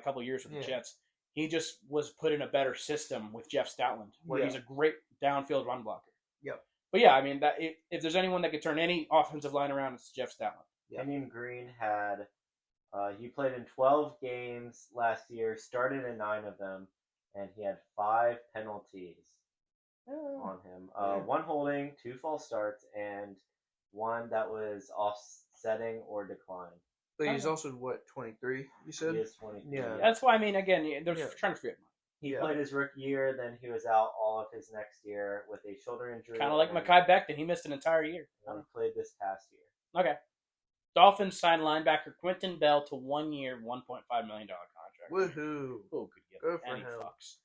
couple of years with the Jets. He just was put in a better system with Jeff Stoutland, where he's a great downfield run blocker. Yep. But yeah, I mean, that if there's anyone that could turn any offensive line around, it's Jeff Stoutland. Kenyon Green had he played in 12 games last year, started in 9 of them, and he had 5 penalties on him. 1 holding, 2 false starts, and 1 that was offsetting or declined. But he's also, 23, you said? He is 23. Yeah. That's why, I mean, again, they're trying to free up money. He played his rookie year, then he was out all of his next year with a shoulder injury. Kind of like Mekhi Becton. He missed an entire year. And he played this past year. Okay. Dolphins signed linebacker Quentin Bell to 1-year, $1.5 million contract. Woohoo. Who could get Good for any him. fucks?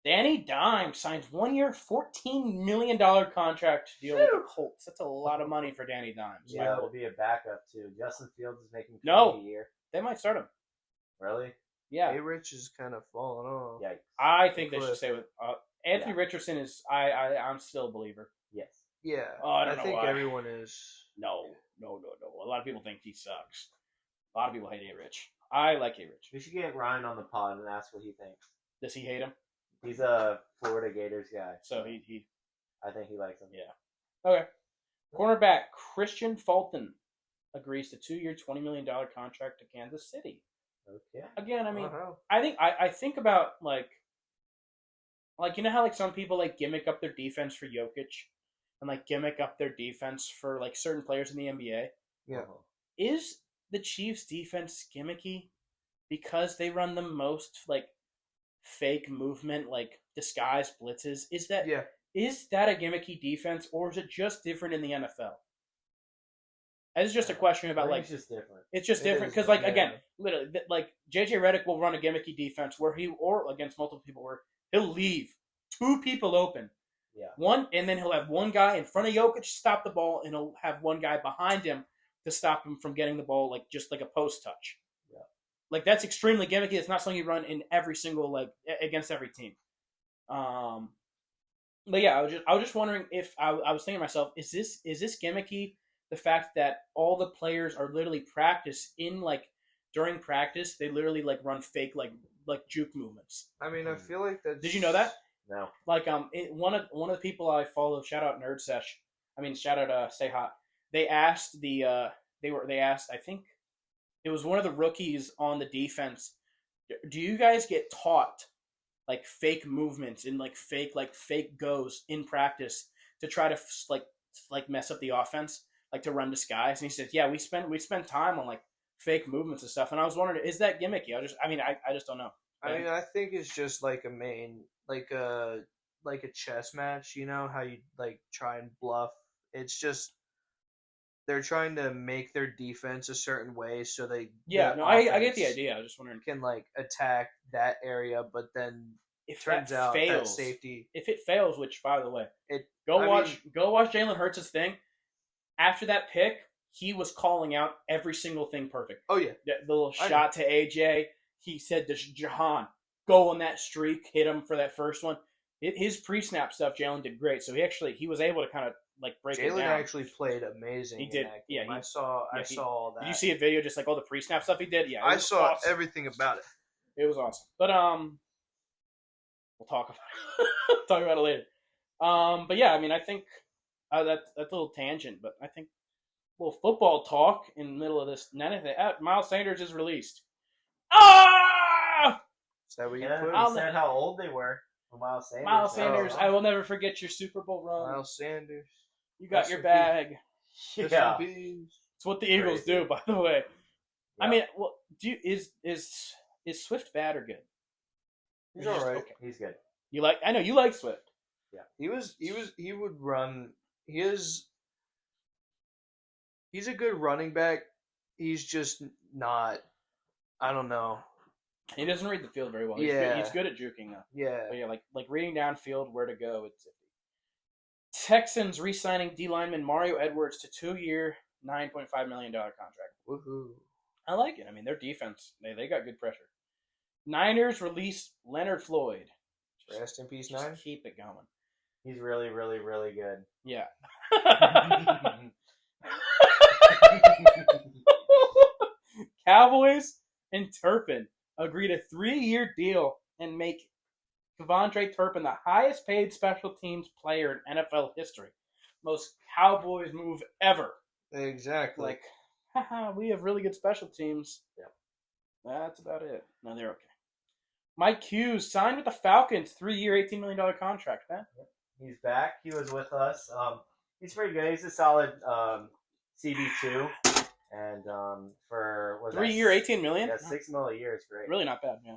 Danny Dimes signs 1-year, $14 million contract deal with the Colts. That's a lot of money for Danny Dimes. Yeah, it will be a backup too. Justin Fields is making $20 a year. They might start him. Really? Yeah. A-Rich is kind of falling off. Yikes. I think they should stay with Anthony Richardson. I'm still a believer. Yes. Yeah. I think why. everyone is. No. A lot of people think he sucks. A lot of people hate A-Rich. I like A-Rich. We should get Ryan on the pod and ask what he thinks. Does he hate him? He's a Florida Gators guy. So he I think he likes him. Yeah. Okay. Cornerback Christian Fulton agrees to 2-year, $20 million contract to Kansas City. Okay. Again, I mean, I think about you know how some people gimmick up their defense for Jokic and gimmick up their defense for certain players in the NBA. Yeah. Is the Chiefs' defense gimmicky because they run the most fake movement, disguised blitzes? Is that a gimmicky defense, or is it just different in the NFL? It's just a question about it's just different. It's just different because again, literally, JJ Redick will run a gimmicky defense where or against multiple people where he'll leave 2 people open. Yeah. And then he'll have 1 guy in front of Jokic stop the ball, and he'll have 1 guy behind him to stop him from getting the ball just like a post touch. Yeah. That's extremely gimmicky. It's not something you run in every single against every team. But yeah, I was just wondering if I was thinking to myself, is this gimmicky? The fact that all the players are literally during practice, they literally run fake juke movements. I mean, I feel like that. Did you know that? No. One of the people I follow, shout out Nerd Sesh. I mean, shout out Stay Hot. They asked I think it was one of the rookies on the defense. Do you guys get taught like fake movements and like fake goes in practice to try to like mess up the offense, like to run disguise? And he said, yeah, we spend time on like fake movements and stuff. And I was wondering, is that gimmicky? I just don't know. I mean, I think it's just like like a chess match. You know how you like try and bluff. It's just they're trying to make their defense a certain way so they I get the idea. I was just wondering, can like attack that area, but then if turns out that safety. If it fails, which by the way, go watch Jalen Hurts' thing. After that pick, he was calling out every single thing perfect. Oh yeah, the little shot to AJ. He said to Jahan, go on that streak, hit him for that first one. His pre-snap stuff, Jalen did great. So he was able to kind of like break it down. Jalen actually played amazing. He did. Yeah, I saw all that. Did you see a video just like all the pre-snap stuff he did? Yeah, I saw everything about it. It was awesome. But we'll talk about it later. But yeah, I mean, I think that's a little tangent, but I think a little football talk in the middle of this. Miles Sanders is released. Ah! Is that what you put? You said how old they were. Miles Sanders, I will never forget your Super Bowl run. Miles Sanders, you got your bag. Yeah, it's what the Eagles do, by the way. Yeah. I mean, well, is Swift bad or good? He's all right. Okay. He's good. I know you like Swift. Yeah, he would run. He's a good running back. He's just not. I don't know. He doesn't read the field very well. He's good at juking though. Yeah. But yeah, like reading downfield where to go. It's Texans re-signing D lineman Mario Edwards to 2-year, $9.5 million contract. Woohoo! I like it. I mean, their defense they got good pressure. Niners release Leonard Floyd. Rest in peace, Niners. Keep it going. He's really, really, really good. Yeah. Cowboys and Turpin agreed a 3-year deal and make Kevondre Turpin the highest paid special teams player in NFL history. Most Cowboys move ever. Exactly. Like, haha, we have really good special teams. Yeah. That's about it. No, they're okay. Mike Hughes signed with the Falcons, 3-year, $18 million contract, man. He's back. He was with us. He's pretty good. He's a solid CB2. And for 3-year, $18 million? Yeah, $6 million a year is great. Really not bad, yeah.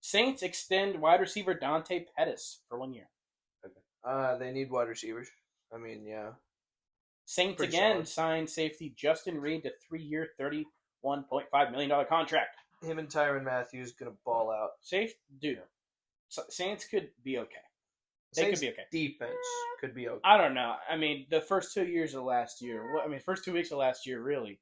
Saints extend wide receiver Dante Pettis for 1 year. Okay. They need wide receivers. I mean, yeah. Saints pretty again signed safety Justin Reed to 3-year, $31.5 million contract. Him and Tyrann Mathieu gonna ball out. Dude. Saints could be okay. They could be okay. Defense could be okay. I don't know. I mean, the first 2 years of last year. First 2 weeks of last year, really.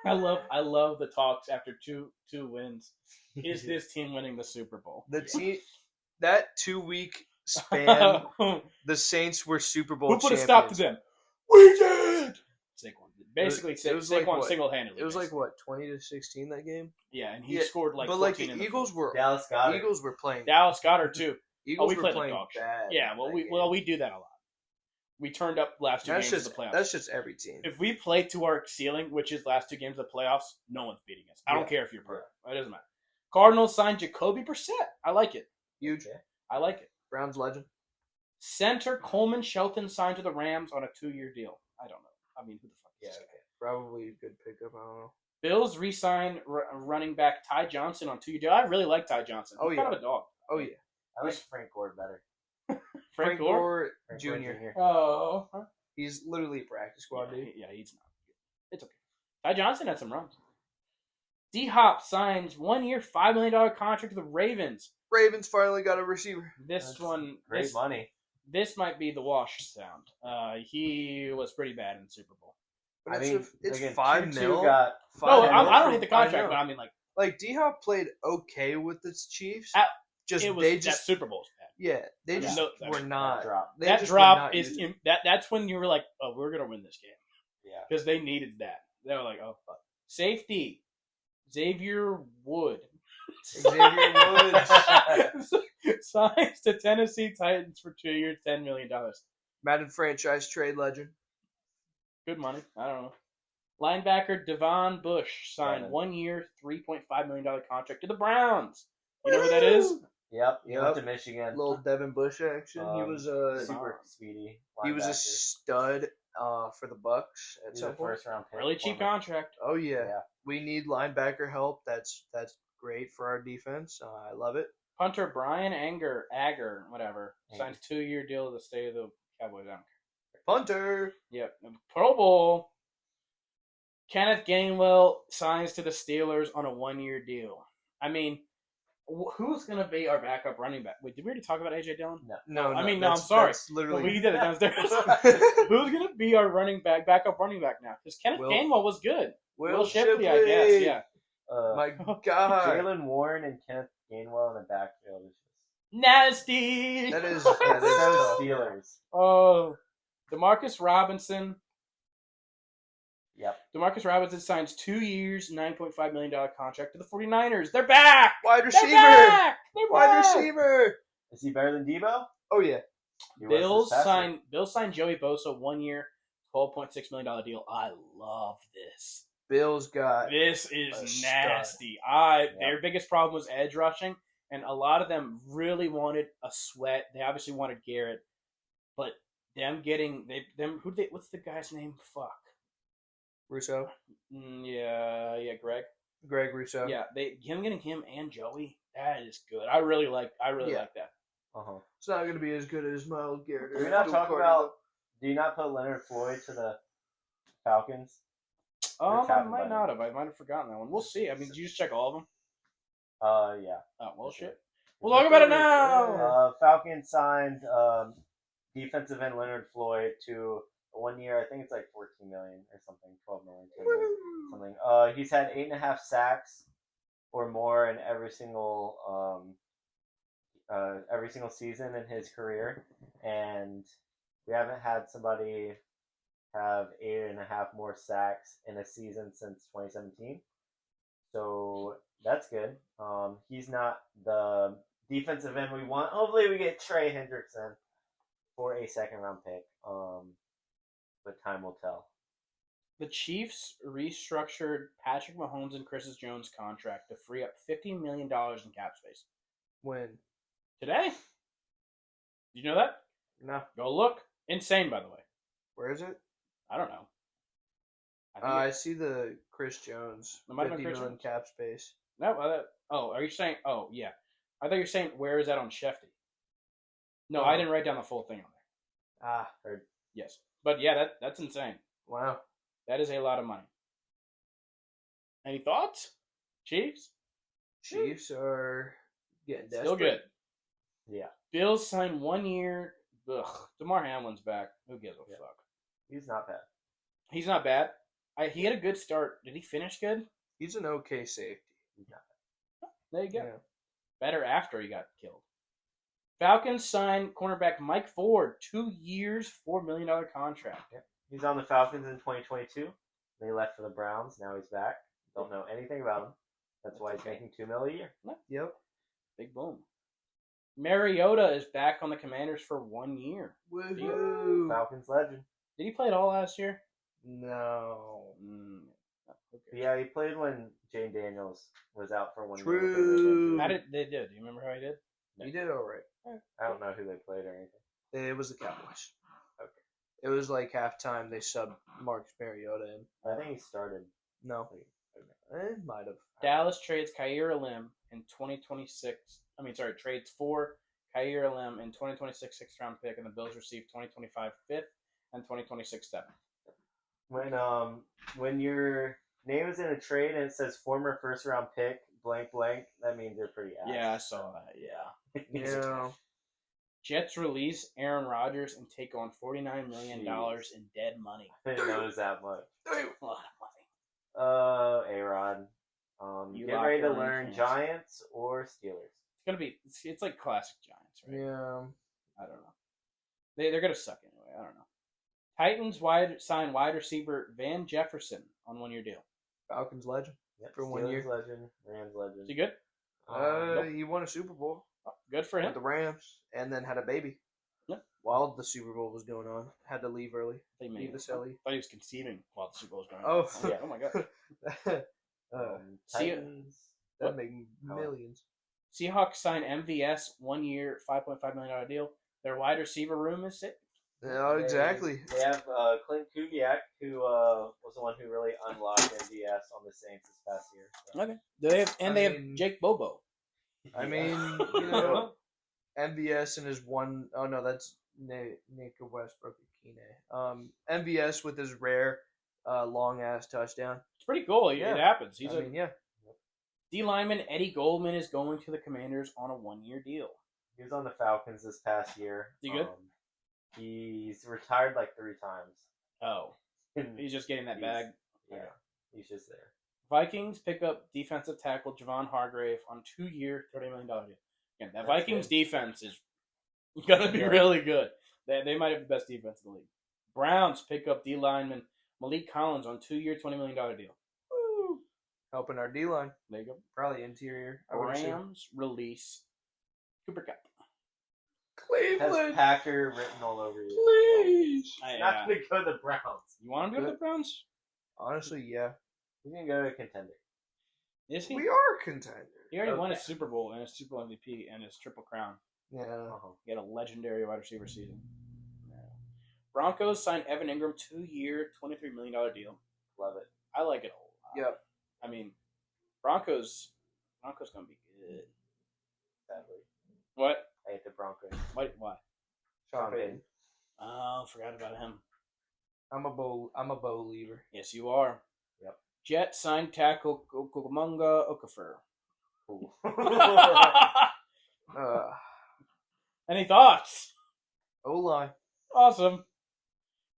I love the talks after two wins. Is this team winning the Super Bowl? That 2-week span, the Saints were Super Bowl champions. Who put a stop to them? We did. Saquon. Basically, Saquon single-handedly. It was like what, 20-16 that game? Yeah, and he scored like. But 14 like the Eagles were Dallas Goedert. Eagles were playing. Dallas Goedert too. Eagles we were playing bad. Yeah, we do that a lot. We turned up last 2 games of the playoffs. That's just every team. If we play to our ceiling, which is last 2 games of the playoffs, no one's beating us. I don't care if you're perfect. It doesn't matter. Cardinals signed Jacoby Brissett. I like it. Huge. I like it. Browns legend. Center Coleman Shelton signed to the Rams on a 2-year deal. I don't know. I mean, who the fuck is this guy? Probably a good pickup. I don't know. Bills re-signed running back Ty Johnson on 2-year deal. I really like Ty Johnson. He's kind of a dog. Oh, yeah. I like Frank Gore better. Frank Gore Jr. Oh. He's literally a practice squad dude. Yeah, he's not good. It's okay. Ty Johnson had some runs. D-Hop signs 1-year, $5 million contract to the Ravens. Ravens finally got a receiver. That's great money. This might be the wash sound. He was pretty bad in the Super Bowl. But it's $5 million. I don't hate the contract, but I mean like D-Hop played okay with the Chiefs. That Super Bowl. Yeah, they just were not. That drop is that's when you were like, oh, we're gonna win this game. Yeah, because they needed that. They were like, oh, fuck. Safety, Xavier Woods signs to Tennessee Titans for 2 years, $10 million. Madden franchise trade legend. Good money. I don't know. Linebacker Devon Bush signed 1 year, $3.5 million contract to the Browns. You know who that is? Yep. He went to Michigan. Little Devin Bush action. He was a super speedy linebacker. He was a stud for the Bucks at some point. First round pick. Really cheap contract. Oh yeah. We need linebacker help. That's great for our defense. I love it. Punter Brian Ager, whatever, signs 2-year deal to stay with the Cowboys. I don't care. Punter. Yep. Pro Bowl. Kenneth Gainwell signs to the Steelers on a 1-year deal. I mean, who's going to be our backup running back? Wait, did we already talk about A.J. Dillon? No. I'm sorry. Literally. We did it downstairs. Who's going to be our backup running back now? Because Kenneth Gainwell was good. Will Shipley, I guess, yeah. My God. Jalen Warren and Kenneth Gainwell in the backfield is just nasty. That is so Steelers. Oh, Demarcus Robinson. Yep. Demarcus Robinson signs 2 years, $9.5 million contract to the 49ers. They're back! Wide receiver! They're back! Wide receiver! Is he better than Debo? Oh, yeah. Bills signed Joey Bosa 1 year, $12.6 million deal. I love this. Bills got this is nasty. Their biggest problem was edge rushing, and a lot of them really wanted a Sweat. They obviously wanted Garrett, but what's the guy's name? Fuck. Russo. Greg. Greg Russo. Yeah, getting him and Joey. That is good. I really like that. It's not going to be as good as Myles Garrett. Do you not put Leonard Floyd to the Falcons? I might not have. I might have forgotten that one. We'll see. I mean, did you just check all of them? Yeah. Oh, well, shit. We'll talk about it now. Falcons signed defensive end Leonard Floyd to 1 year. I think it's like $14 million or something, $12 million, $10 million, something. He's had 8.5 sacks or more in every single season in his career, and we haven't had somebody have 8.5 more sacks in a season since 2017. So that's good. He's not the defensive end we want. Hopefully we get Trey Hendrickson for a second-round pick. But time will tell. The Chiefs restructured Patrick Mahomes and Chris Jones' contract to free up $50 million in cap space. When? Today? Did you know that? No. Go look. Insane, by the way. Where is it? I don't know. I see the Chris Jones. $50 million cap space. No. Are you saying? Oh, yeah. I thought you were saying where is that on Shefty? No, I didn't write down the full thing on there. Heard. Yes, but yeah, that's insane. Wow, that is a lot of money. Any thoughts, Chiefs? Chiefs are getting desperate. Still good. Yeah. Bills signed 1 year. Ugh, DeMar Hamlin's back. Who gives a fuck? He's not bad. He's not bad. He had a good start. Did he finish good? He's an okay safety. He's not bad. There you go. Yeah. Better after he got killed. Falcons signed cornerback Mike Ford, 2 years, $4 million contract. Yeah. He's on the Falcons in 2022. They left for the Browns. Now he's back. Don't know anything about him. That's why he's making $2 million a year. Yep. Big boom. Mariota is back on the Commanders for 1 year. Woohoo! Falcons legend. Did he play it all last year? No. Okay. Yeah, he played when Jane Daniels was out for 1 year. True. How did they do? Do you remember how he did? He did all right. I don't know who they played or anything. It was the Cowboys. Okay. It was like halftime. They subbed Marcus Mariota in. I think he started. No. It might have. Dallas trades Khair Lim in 2026. Trades for Khair Lim in 2026 6th-round pick, and the Bills receive 2025 5th and 2026 7th. When your name is in a trade and it says former first-round pick blank blank, that means you're pretty ass. Yeah, I saw that. Yeah. Yeah. Jets release Aaron Rodgers and take on $49 million in dead money. I didn't know it was that much. A lot of money. A-Rod. Get ready to learn Giants or Steelers. It's like classic Giants, right? Yeah. I don't know. They're gonna suck anyway. I don't know. Titans sign wide receiver Van Jefferson on 1 year deal. Falcons legend. Yep, for Steelers 1 year. Legend, Rams legend. Is he good? He won a Super Bowl. Good for him. With the Rams, and then had a baby. Yep. while the Super Bowl was going on. Had to leave early. Leave the celly. I thought he was conceiving while the Super Bowl was going on. Oh, yeah. Oh my god. Titans. That made millions. Seahawks signed MVS 1 year, $5.5 million deal. Their wide receiver room is sick. Yeah, exactly. They have Clint Kubiak, who was the one who really unlocked MVS on the Saints this past year. So. Okay. They have Jake Bobo. I mean, MVS and his one oh no, that's Nick Westbrook Akine. MVS with his rare long ass touchdown. It's pretty cool. It happens. D lineman Eddie Goldman is going to the Commanders on a 1 year deal. He was on the Falcons this past year. Is he good? He's retired like 3 times. Oh. He's just getting that bag. Yeah. He's just there. Vikings pick up defensive tackle Javon Hargrave on 2 year, $30 million deal. Again, that Vikings defense is going to be really good. They might have the best defense in the league. Browns pick up D lineman Malik Collins on 2 year, $20 million deal. Woo! Helping our D line. There you go. Probably interior. Rams release Cooper Kupp. Cleveland. Has Packer written all over you. Please. Not going to go to the Browns. You want him to go to the Browns? Honestly, yeah. He's going to go to a contender. Is he? We are contenders. He already won his Super Bowl and his Super Bowl MVP and his Triple Crown. Yeah. He had a legendary wide receiver season. Yeah. Broncos signed Evan Ingram 2 year, $23 million deal. Love it. I like it a whole lot. Yep. I mean, Broncos going to be good. Sadly. What? I hate the Broncos. Why? Sean Payton. Oh, forgot about him. I'm a bow lever. Yes, you are. Yep. Jets signed tackle Kukumunga Okafor. Cool. Any thoughts? O-line. Awesome.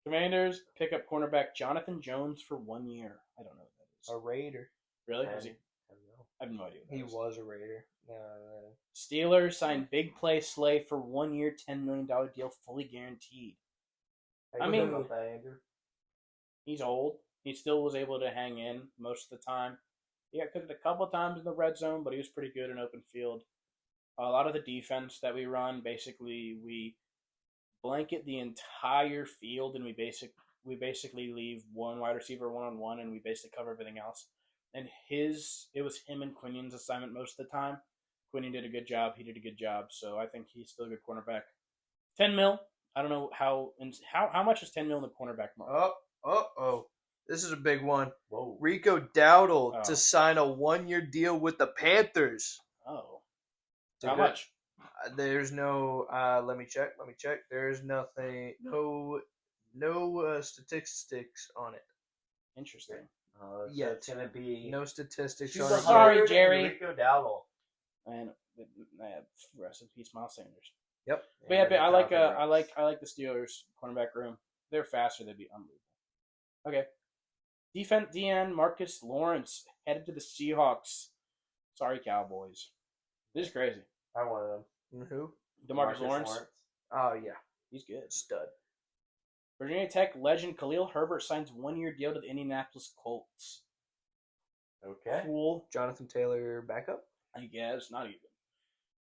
Commanders pick up cornerback Jonathan Jones for 1 year. I don't know what that is. A Raider. Really? I Was he? don't know. I have no idea. He was a Raider. Steelers signed Big Play Slay for 1 year, $10 million deal, fully guaranteed. How you feel about that, Andrew? He's old. He still was able to hang in most of the time. He got cooked a couple times in the red zone, but he was pretty good in open field. A lot of the defense that we run, basically, we blanket the entire field, and we basically leave one wide receiver one-on-one, and we basically cover everything else. And it was him and Quinion's assignment most of the time. Quinion did a good job. He did a good job. So I think he's still a good cornerback. 10 mil. I don't know how much is 10 mil in the cornerback market. Oh. This is a big one. Whoa. Rico Dowdle to sign a 1 year deal with the Panthers. Oh. How much? There's no. Let me check. There's nothing. No statistics on it. Interesting. So it's going to be no statistics on it. Sorry, Jerry. Rico Dowdle. And rest in peace, Miles Sanders. Yep. But I like the Steelers cornerback room. They're faster. They'd be unbelievable. Okay. Defense DN Marcus Lawrence headed to the Seahawks. Sorry, Cowboys. This is crazy. I wanted them. Who? DeMarcus Lawrence. Oh yeah, he's good. Stud. Virginia Tech legend Khalil Herbert signs 1 year deal to the Indianapolis Colts. Okay. Cool. Jonathan Taylor backup? I guess not even.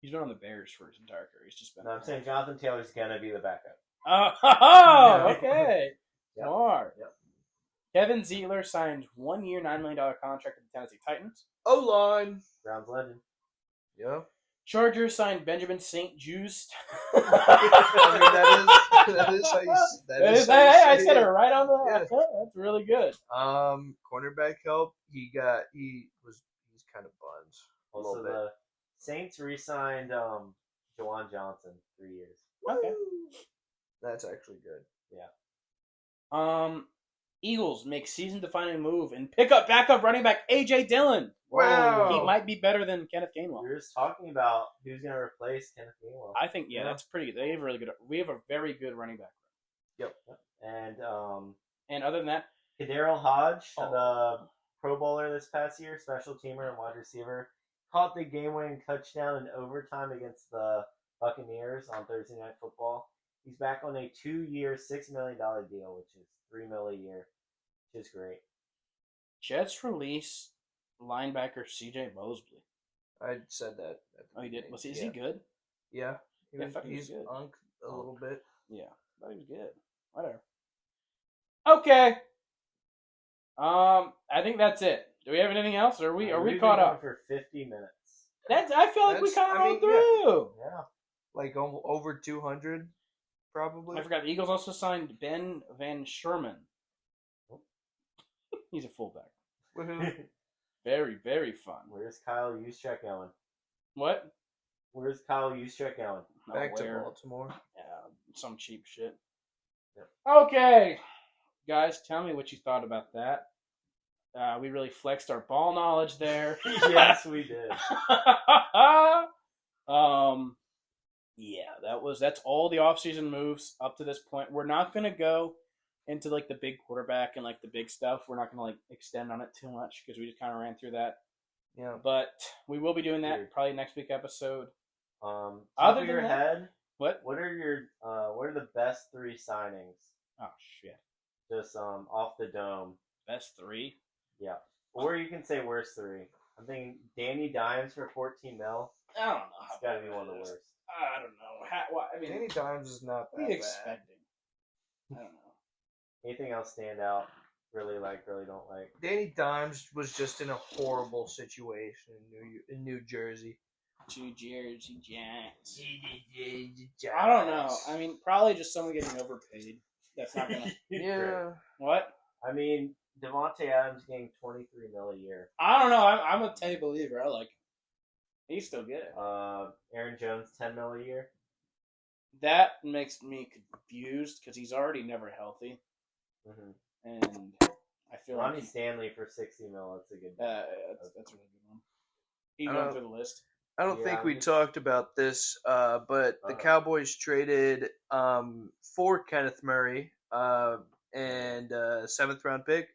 He's been on the Bears for his entire career. He's just been. No, I'm saying Jonathan Taylor's gonna be the backup. Oh, okay. Yep. Smart. Yep. Kevin Zeitler signed 1 year, $9 million contract with the Tennessee Titans. O-line. Browns legend. Yeah. Chargers signed Benjamin St. Just. that is how you say I said it right on the. Yeah. That's really good. Cornerback help. He's kind of buns. Also, the Saints re-signed Jawan Johnson 3 years. Okay. That's actually good. Yeah. Eagles make season-defining move and pick up backup running back A.J. Dillon. Wow. He might be better than Kenneth Gainwell. We were just talking about who's going to replace Kenneth Gainwell. I think, that's pretty good. They have really good. We have a very good running back. Yep. And other than that, Kadarrell Hodge, the Pro Bowler this past year, special teamer and wide receiver, caught the game-winning touchdown in overtime against the Buccaneers on Thursday Night Football. He's back on a 2 year, $6 million deal, which is $3 million a year, which is great. Jets release linebacker C.J. Mosley. I said that. Oh, he did. Is he good? Yeah. He's He's good. unked a little bit. Yeah, but he was good. Whatever. Okay. I think that's it. Do we have anything else? Are we caught up for 50 minutes? I feel like we kind of rolled through. Yeah. Like over 200, probably. I forgot the Eagles also signed Ben Van Sherman. He's a fullback. Very, very fun. Where's Kyle Juszczyk going? What? Where's Kyle Juszczyk going? Back to Baltimore. Yeah, some cheap shit. Yep. Okay. Guys, tell me what you thought about that. We really flexed our ball knowledge there. Yes, we did. Yeah, that's all the offseason moves up to this point. We're not gonna go into like the big quarterback and like the big stuff. We're not gonna like extend on it too much because we just kind of ran through that. Yeah. But we will be doing that probably next week episode. Top of your head, what are the best 3 signings? Oh shit. Just off the dome. Best 3? Yeah. Or you can say worst 3. I'm thinking Danny Dimes for 14 mil. I don't know. It's got to be one of the worst. I don't know. I mean, Danny Dimes is not that what are you bad. expecting? I don't know. Anything else stand out? Really don't like? Danny Dimes was just in a horrible situation in New Jersey. New Jersey Giants. I don't know. I mean, probably just someone getting overpaid. That's not gonna. Yeah. What? I mean, Devontae Adams getting 23 mil a year. I don't know. I'm a Teddy believer. I like him. He's still good. Aaron Jones 10 mil a year. That makes me confused because he's already never healthy, and I feel Ronnie like Stanley for 60 mil. That's a good. That's a really good one. He going through the list. I don't think we talked about this, but the Cowboys traded for Kenneth Murray and a 7th round pick,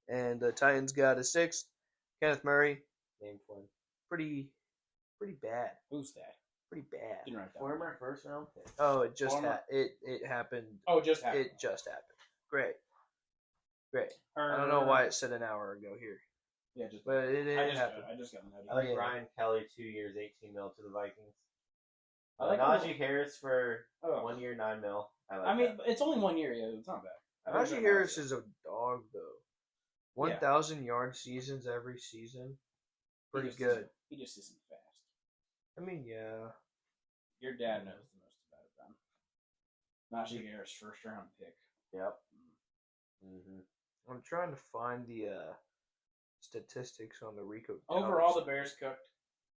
and the Titans got a 6th. Kenneth Murray, named one. Pretty bad. Who's that? Pretty bad. Didn't write that. Former 1st round pick. Oh, it just it happened. Oh, it just happened. It just happened. Great. I don't know why it said an hour ago here. Yeah, but it happened. I just got noted. I like Ryan Kelly 2 years, 18 mil to the Vikings. I like Najee Harris for 1 year, 9 mil. I mean, it's only 1 year. Yeah, it's not bad. Najee Harris is a dog though. 1,000 yard seasons every season. Pretty good. He just isn't fast. I mean, yeah. Your dad knows the most about it, then. Najee Harris, 1st round pick. Yep. I'm trying to find the statistics on the Rico. Overall, the Bears cooked.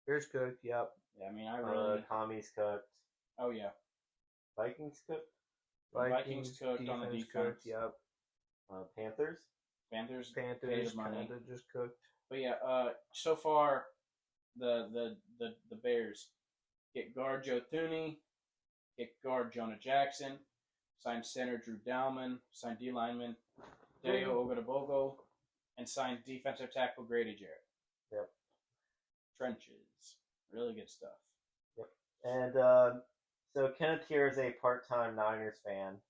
Bears cooked. Yep. Yeah, I mean, I really. Commies cooked. Oh yeah. Vikings cooked. Vikings cooked on the defense. Cooked, yep. Panthers. Panthers money. Just cooked. But yeah, so far, the Bears get guard Joe Thuney, get guard Jonah Jackson, signed center Drew Dalman, signed D lineman Deo Ogodabogo, and signed defensive tackle Grady Jarrett. Yep. Trenches, really good stuff. Yep. And so Kenneth here is a part-time Niners fan.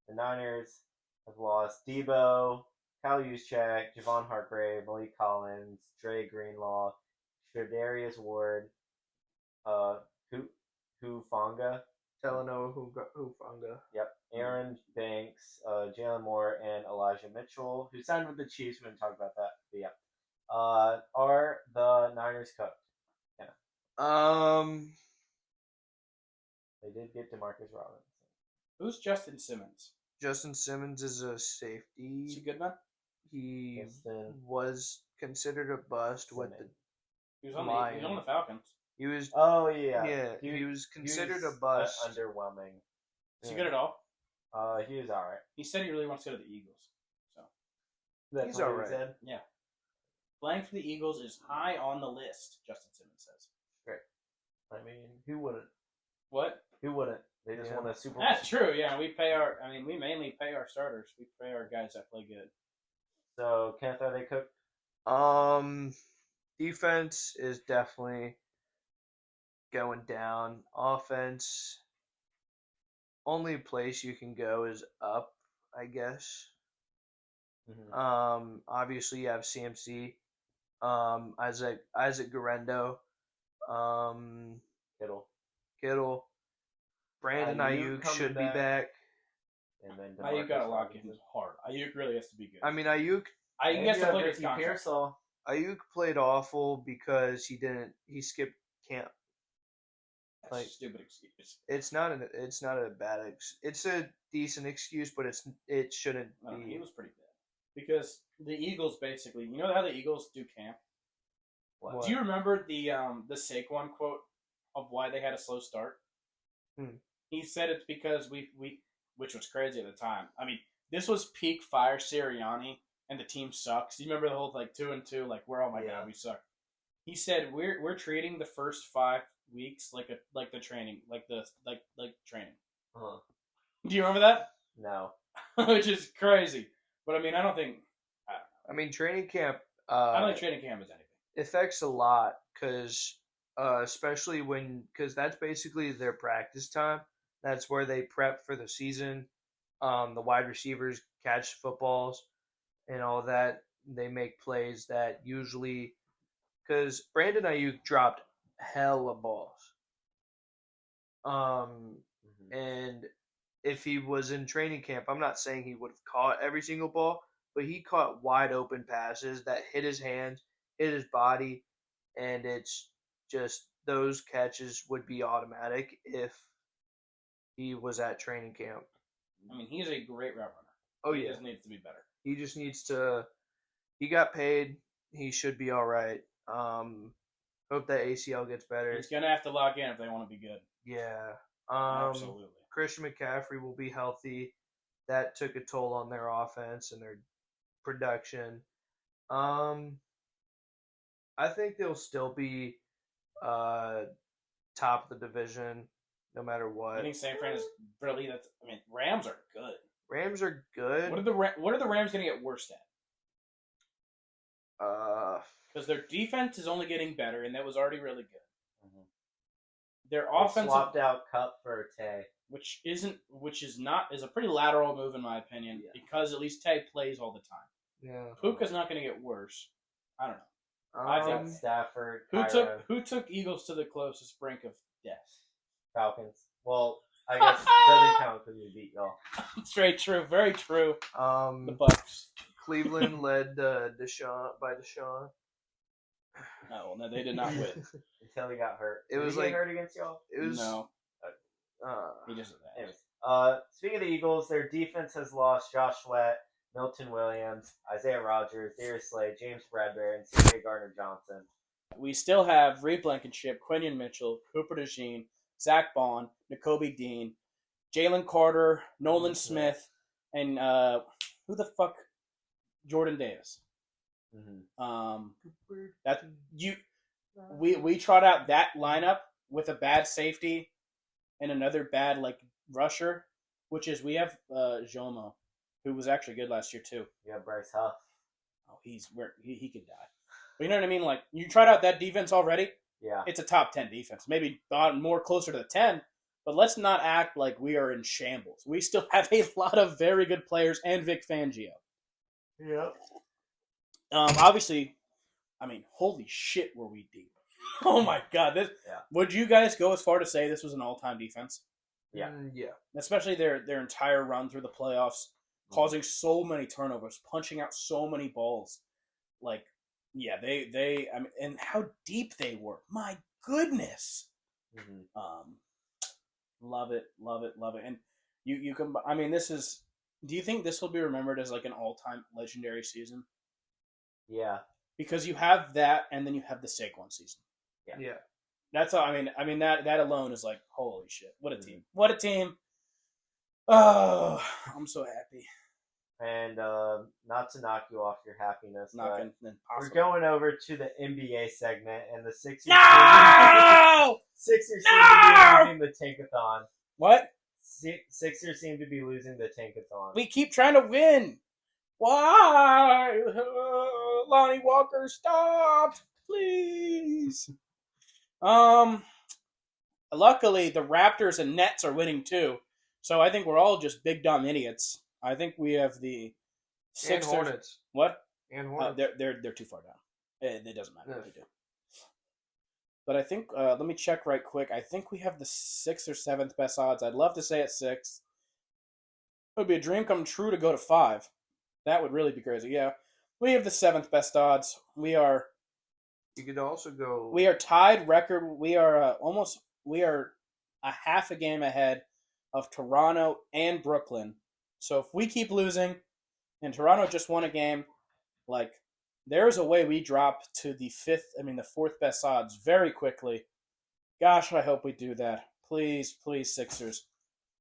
The Niners have lost Debo, Kyle Juszczyk, Javon Hargrave, Malik Collins, Dre Greenlaw, Shadarius Ward, Hufanga. Talanoa Hufanga. Yep. Aaron Banks, Jalen Moore, and Elijah Mitchell, who signed with the Chiefs. We didn't talk about that. But yeah. Are the Niners cooked? Yeah. They did get DeMarcus Robinson. Who's Justin Simmons? Justin Simmons is a safety. Is he good, man? He was considered a bust with the. He was on the Falcons. He was. Oh yeah. Yeah. He was considered a bust. Underwhelming. Is he good at all? He was all right. He said he really wants to go to the Eagles. So he's all right. Yeah. Playing for the Eagles is high on the list. Justin Simmons says. Great. I mean, who wouldn't? What? Who wouldn't? They just won a Super Bowl. That's true. Yeah, we mainly pay our starters. We pay our guys that play good. So, Kenneth, are they cooked? Defense is definitely going down. Offense, only place you can go is up, I guess. Mm-hmm. Obviously you have CMC, Isaac Guerrero, Kittle. Brandon Ayuk should be back. and then Ayuk got to lock in hard. Ayuk really has to be good. I mean, Ayuk has to play his contract. Ayuk played awful because he skipped camp. That's a stupid excuse. It's not a bad excuse. It's a decent excuse, but it shouldn't be. He was pretty bad because the Eagles basically, you know how the Eagles do camp. What? Do you remember the Saquon quote of why they had a slow start? He said it's because we which was crazy at the time. I mean, this was peak fire Sirianni, and the team sucks. Do you remember the whole 2-2? We're oh my god, we suck. He said we're treating the first 5 weeks like the training, like training. Uh-huh. Do you remember that? No. Which is crazy. But I mean, I don't know. I mean, training camp. I don't think training camp is anything. Affects a lot because, especially because that's basically their practice time. That's where they prep for the season. The wide receivers catch footballs and all that. They make plays that usually, because Brandon Ayuk dropped hella balls. And if he was in training camp, I'm not saying he would have caught every single ball, but he caught wide open passes that hit his hands, hit his body, and it's just those catches would be automatic if he was at training camp. I mean, he's a great route runner. Oh, he yeah. just needs to be better. He just needs to – he got paid. He should be all right. Hope that ACL gets better. He's going to have to lock in if they want to be good. Yeah. Absolutely. Christian McCaffrey will be healthy. That took a toll on their offense and their production. I think they'll still be top of the division no matter what. I think San Fran is really Rams are good. Rams are good. What are the Rams going to get worse at? Because their defense is only getting better, and that was already really good. Mm-hmm. Their offense swapped out Cup for Tay, which is a pretty lateral move in my opinion, because at least Tay plays all the time. Yeah, Puka's not going to get worse. I don't know. I think Stafford. Who took Eagles to the closest brink of death? Falcons. Well, I guess it doesn't count because we beat y'all. It's very true. Very true. The Bucks. Cleveland led Deshaun. No, they did not win until he got hurt. It was get hurt against y'all. It was no. He just anyways. Speaking of the Eagles, their defense has lost Josh Sweat, Milton Williams, Isaiah Rodgers, Darius Slay, James Bradbury, and C.J. Gardner-Johnson. We still have Reed Blankenship, Quinion Mitchell, Cooper DeJean, Zach Bond, Nakobe Dean, Jalen Carter, Nolan Smith, and who the fuck? Jordan Davis. Mm-hmm. We trot out that lineup with a bad safety and another bad rusher, which is we have Jomo, who was actually good last year too. You have Bryce Huff. Oh, he could die. But you know what I mean? You tried out that defense already. Yeah, it's a top 10 defense, maybe more closer to the 10. But let's not act like we are in shambles. We still have a lot of very good players and Vic Fangio. Yeah. Obviously, holy shit, were we deep? Oh my god! Would you guys go as far to say this was an all-time defense? Yeah, yeah. Especially their entire run through the playoffs, causing so many turnovers, punching out so many balls. And how deep they were. My goodness. Mm-hmm. Love it. And you can. This is. Do you think this will be remembered as an all-time legendary season? Yeah. Because you have that, and then you have the Saquon season. Yeah. That's all. That alone is holy shit! What a team! What a team! Oh, I'm so happy. And not to knock you off your happiness, we're possible. going over to the NBA segment, and the Sixers. No! Sixers seem to be losing the tankathon. What? Sixers seem to be losing the tankathon. We keep trying to win. Why? Lonnie Walker, stop, please. Luckily, the Raptors and Nets are winning too, so I think we're all just big dumb idiots. I think we have the Sixers. And Hornets. What? And Hornets. They're too far down. It doesn't matter what they do. But I think, let me check right quick. I think we have the 6th or 7th best odds. I'd love to say it's 6th. would be a dream come true to go to 5. That would really be crazy. Yeah, we have the 7th best odds. We are. You could also go. We are tied record. We are We are a half a game ahead of Toronto and Brooklyn. So if we keep losing, and Toronto just won a game, like there's a way we drop to the 4th best odds very quickly. Gosh, I hope we do that. Please, please, Sixers,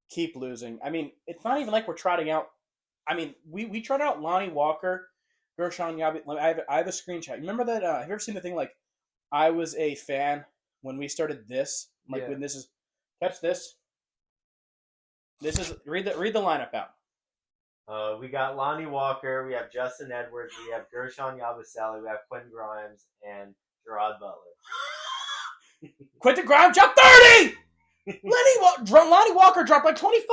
keep losing. I mean, it's not even like we're trotting out. I mean, we trotted out Lonnie Walker, Gershon Yabi. I have a screenshot. Remember that? Have you ever seen the thing like, I was a fan when we started this? Like when this is, catch this. This is read the lineup out. We got Lonnie Walker. We have Justin Edwards. We have Gershon Yabusele. We have Quentin Grimes and Gerard Butler. Quentin Grimes dropped 30. Lonnie Walker dropped like 25.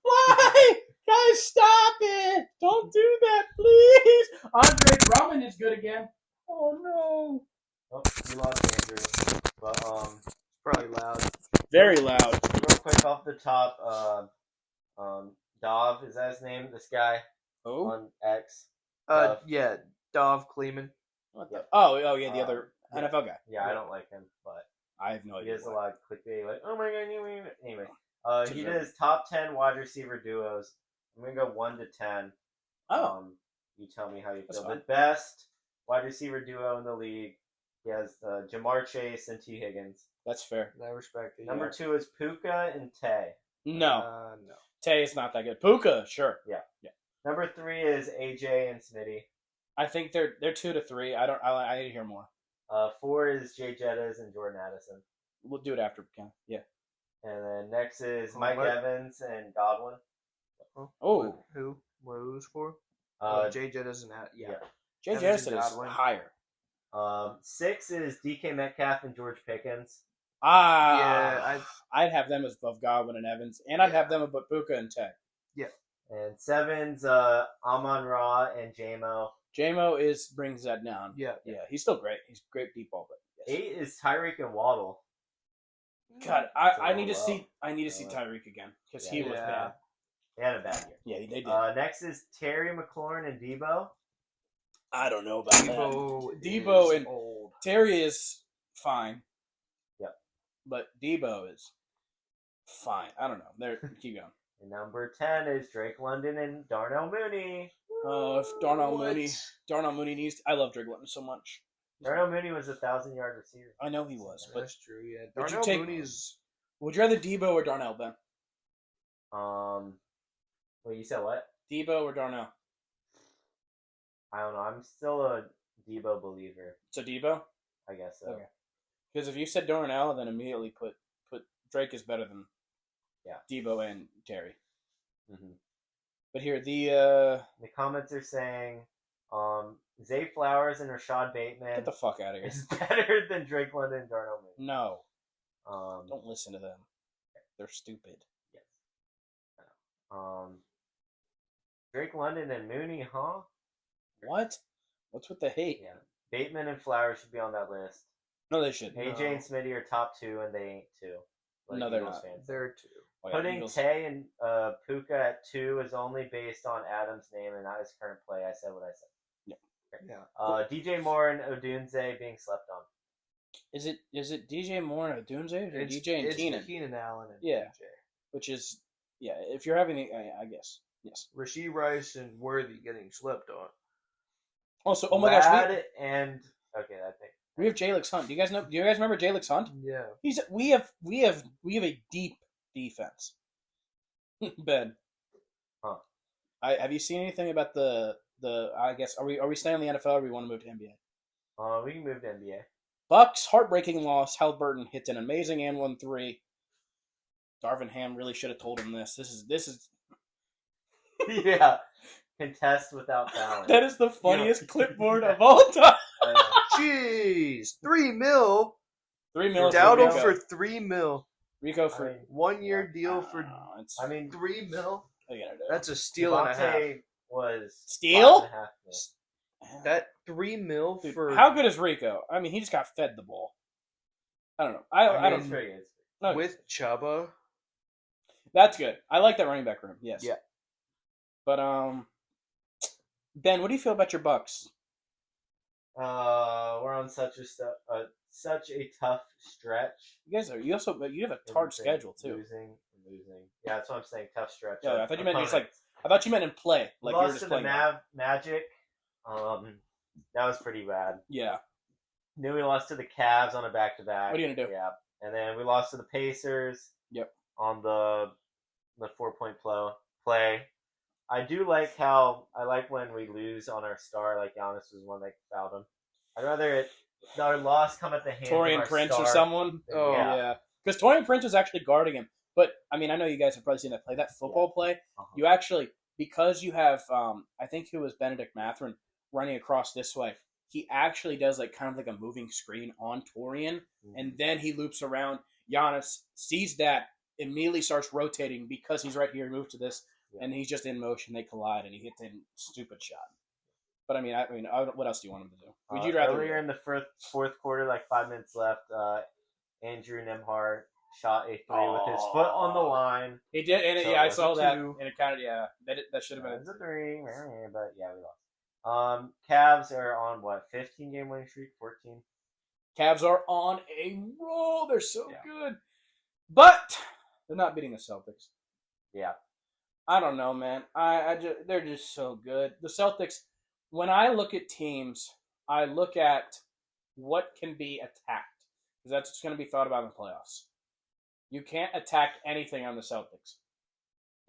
Why? Guys, stop it. Don't do that, please. Andre Drummond is good again. Oh, no. Oh, we lost Andrew. But, probably loud. Very loud. Real quick off the top, Dov, is that his name? This guy on X. Yeah, Dov Kleeman. What the? Oh, yeah, the other NFL guy. Yeah, I don't like him, but I have no idea. He has a lot of clickbait, like, oh my god, anyway. He does top 10 wide receiver duos. I'm gonna go 1 to 10. You tell me how you feel. The best wide receiver duo in the league. He has Jamar Chase and T. Higgins. That's fair. I respect it. Number 2 is Puka and Tay. No. Tay is not that good. Puka, sure. Yeah. Number 3 is AJ and Smitty. I think they're 2 to 3. I need to hear more. 4 is Jay Jettas and Jordan Addison. We'll do it after we can. Yeah. And then next is Mike Evans and Godwin. Oh. Who's for? Jay Jettas and yeah. Jay Jettas is higher. 6 is DK Metcalf and George Pickens. Yeah, I'd have them above Godwin and Evans, and I'd have them above Puka and Tay. Yeah. And 7's Amon-Ra and JMO. JMO brings that down. Yeah. He's still great. He's great deep ball, but yes. 8 is Tyreek and Waddle. God, I need to see Tyreek again because he was bad. He had a bad year. Yeah, they did. Next is Terry McLaurin and Debo. I don't know about Debo and old. Terry is fine. Yep. But Debo is fine. I don't know. Keep going. And number 10 is Drake London and Darnell Mooney. Oh, if Darnell Mooney needs to, I love Drake London so much. Darnell Mooney was a 1,000-yard receiver. I know he was, but that's true. Yeah, Darnell Mooney's. Would you rather Debo or Darnell, Ben? Wait, you said what? Debo or Darnell? I don't know. I'm still a Debo believer. So Debo? I guess so. Okay. Because if you said Darnell, then immediately put Drake is better than Debo and Terry. Mm-hmm. But here the comments are saying Zay Flowers and Rashad Bateman. Get the fuck out of here. Is better than Drake London and Darnell Mooney. No. Don't listen to them. They're stupid. Yes. Drake London and Mooney, huh? What? What's with the hate? Yeah. Bateman and Flowers should be on that list. No, they shouldn't. AJ and Smitty are top 2, and they ain't 2. Like no, they're not. Fans. They're 2. Oh, putting Tay and Puka at 2 is only based on Adam's name and not his current play. I said what I said. Yeah. DJ Moore and Odunze being slept on. Is it DJ Moore and Odunze or DJ and Keenan? Keenan Allen and DJ. Which is if you're having I guess. Yes. Rasheed Rice and Worthy getting slept on. Also, oh my gosh, that thing. We have Jalix Hunt. Do you guys remember Jalix Hunt? Yeah. We have a deep defense. Ben. Huh. Have you seen anything about the I guess are we staying in the NFL or we want to move to NBA? We can move to NBA. Bucks heartbreaking loss. Halliburton hits an amazing and 1-3. Darvin Ham really should have told him this. This is yeah. Contest without fouling. That is the funniest clipboard of all time. Jeez, $3 million. $3 million. Dowdle for $3 million. Rico for 1 year deal for. $3 million. That's a steal and a half. Was steal? That $3 million for. How good is Rico? I mean, he just got fed the ball. I don't know. I don't know. With Chuba. That's good. I like that running back room. Yes. Yeah. But Ben, what do you feel about your Bucks? We're on such a tough stretch. You guys are. You have a hard schedule too. Losing. Yeah, that's what I'm saying. Tough stretch. Yeah, I thought you meant just like. I thought you meant in play. Like lost you're just to playing the Magic. That was pretty bad. Yeah. Then we lost to the Cavs on a back-to-back. What are you gonna do? Yeah, and then we lost to the Pacers. Yep. On the 4-point play. I do like how when we lose on our star, like Giannis was one that fouled him. I'd rather our loss come at the hands Torian of Prince star. or someone. Oh yeah, because Torian Prince was actually guarding him. But I mean, I know you guys have probably seen that play. That football play, you actually because you have I think it was Benedict Mathurin running across this way. He actually does like kind of like a moving screen on Torian, and then he loops around. Giannis sees that, immediately starts rotating because he's right here. He moves to this. Yeah. And he's just in motion. They collide, and he hits a stupid shot. But I mean, what else do you want him to do? Would you rather earlier in the fourth quarter, like 5 minutes left, Andrew Nembhard shot a three with his foot on the line. He did, and I saw that, and it kind of that should have been a three, but yeah, we lost. Cavs are on what 15-game winning streak, 14. Cavs are on a roll. They're so good, but they're not beating the Celtics. Yeah. I don't know, man. They're just so good. The Celtics, when I look at teams, I look at what can be attacked. Because that's what's going to be thought about in the playoffs. You can't attack anything on the Celtics.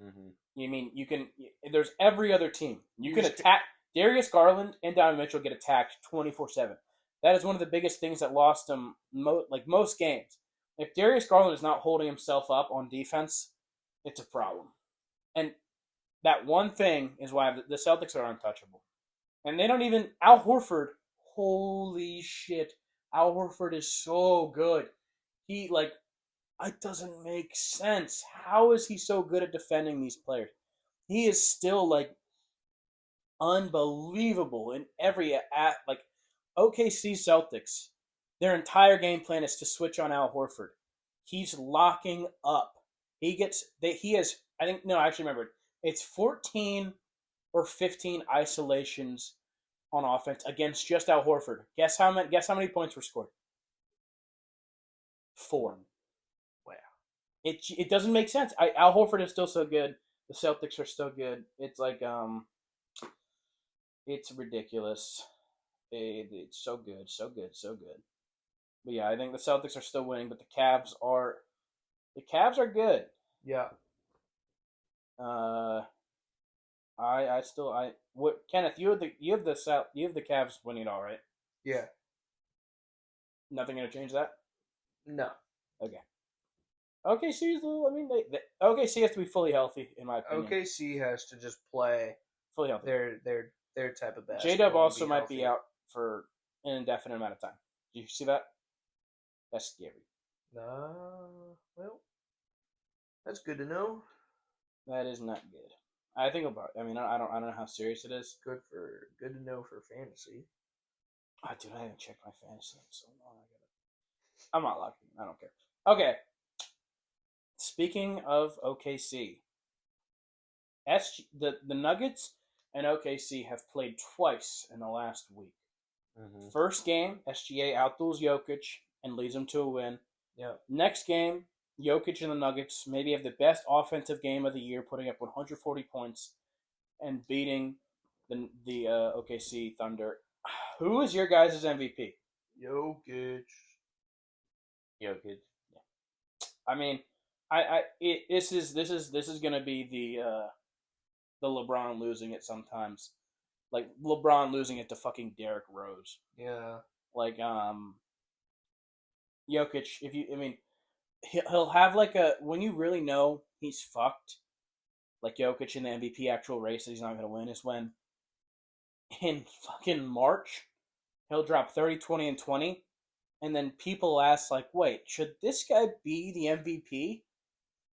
Mm-hmm. You mean, you can, there's every other team. You can attack. Darius Garland and Donovan Mitchell get attacked 24/7. That is one of the biggest things that lost them, most games. If Darius Garland is not holding himself up on defense, it's a problem. And that one thing is why the Celtics are untouchable. And they don't even... Al Horford, holy shit. Al Horford is so good. He, it doesn't make sense. How is he so good at defending these players? He is still, unbelievable in every... OKC Celtics, their entire game plan is to switch on Al Horford. He's locking up. It's 14 or 15 isolations on offense against just Al Horford. Guess how many points were scored? 4. Wow. It doesn't make sense. Al Horford is still so good. The Celtics are still good. It's it's ridiculous. It's so good, so good, so good. But yeah, I think the Celtics are still winning, but the Cavs are good. Yeah. Kenneth, you have the Cavs winning it all, right? Yeah. Nothing gonna change that? No. Okay. OKC is OKC has to be fully healthy, in my opinion. OKC has to just play fully healthy. Their type of basketball. J-Dub also might be out for an indefinite amount of time. Do you see that? That's scary. Well, that's good to know. That is not good. I think about. I mean, I don't know how serious it is. Good to know for fantasy. Dude, I haven't checked my fantasy in so long. I'm not locking. I don't care. Okay. Speaking of OKC, the Nuggets and OKC have played twice in the last week. Mm-hmm. First game, SGA outduels Jokic and leads them to a win. Yeah. Next game, Jokic and the Nuggets maybe have the best offensive game of the year, putting up 140 points and beating the OKC Thunder. Who is your guys' MVP? Jokic. Yeah. I mean, this is gonna be the LeBron losing it sometimes, like LeBron losing it to fucking Derrick Rose. Yeah. Jokic, he'll have when you really know he's fucked, like Jokic in the MVP actual race that he's not gonna win, is when in fucking March he'll drop 30, 20, and 20, and then people ask wait, should this guy be the MVP?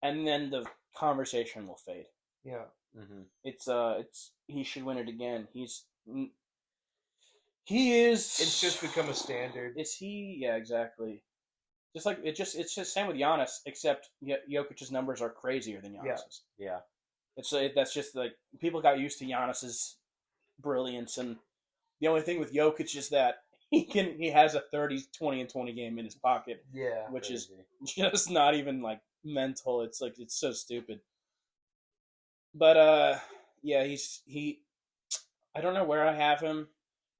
And then the conversation will fade. Yeah. Mm-hmm. It's he should win it again. He is. It's just become a standard. Is he? Yeah, exactly. It's just same with Giannis, except Jokic's numbers are crazier than Giannis's. Yeah. That's just like people got used to Giannis's brilliance, and the only thing with Jokic is that he has a 30, 20, and 20 game in his pocket. Yeah, which is just not even like mental. It's like it's so stupid. But yeah, he. I don't know where I have him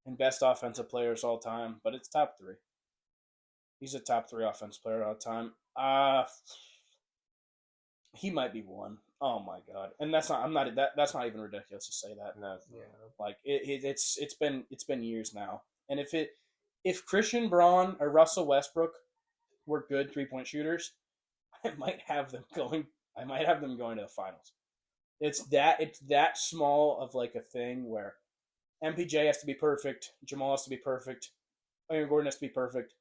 in best offensive players all time, but it's top 3. He's a top 3 offensive player all time. He might be 1. Oh my god! And that's not even ridiculous to say that. No, yeah. Like it's been years now. And if Christian Braun or Russell Westbrook were good 3-point shooters, I might have them going to the finals. It's that small of like a thing where MPJ has to be perfect, Jamal has to be perfect, Aaron Gordon has to be perfect,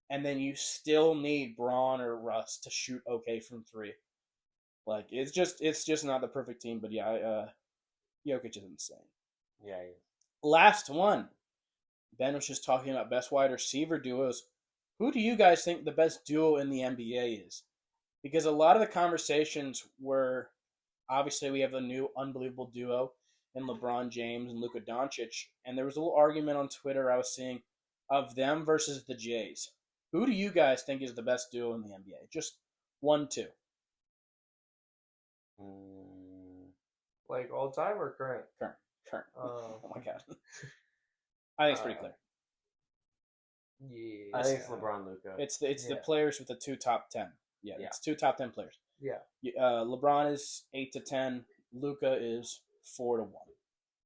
and then you still need Braun or Russ to shoot okay from 3. Like it's just not the perfect team, but yeah, Jokic is insane. Yeah. He is. Last one. Ben was just talking about best wide receiver duos. Who do you guys think the best duo in the NBA is? Because a lot of the conversations were, obviously we have a new unbelievable duo in LeBron James and Luka Doncic, and there was a little argument on Twitter I was seeing of them versus the Jays. Who do you guys think is the best duo in the NBA? Just 1, 2. Like all time or current? Current. Oh my god. I think it's pretty clear. Yeah. I think it's LeBron, Luka. It's the players with the 2 top 10. Yeah, it's 2 top 10 players. Yeah. LeBron is 8 to 10. Luka is 4 to 1.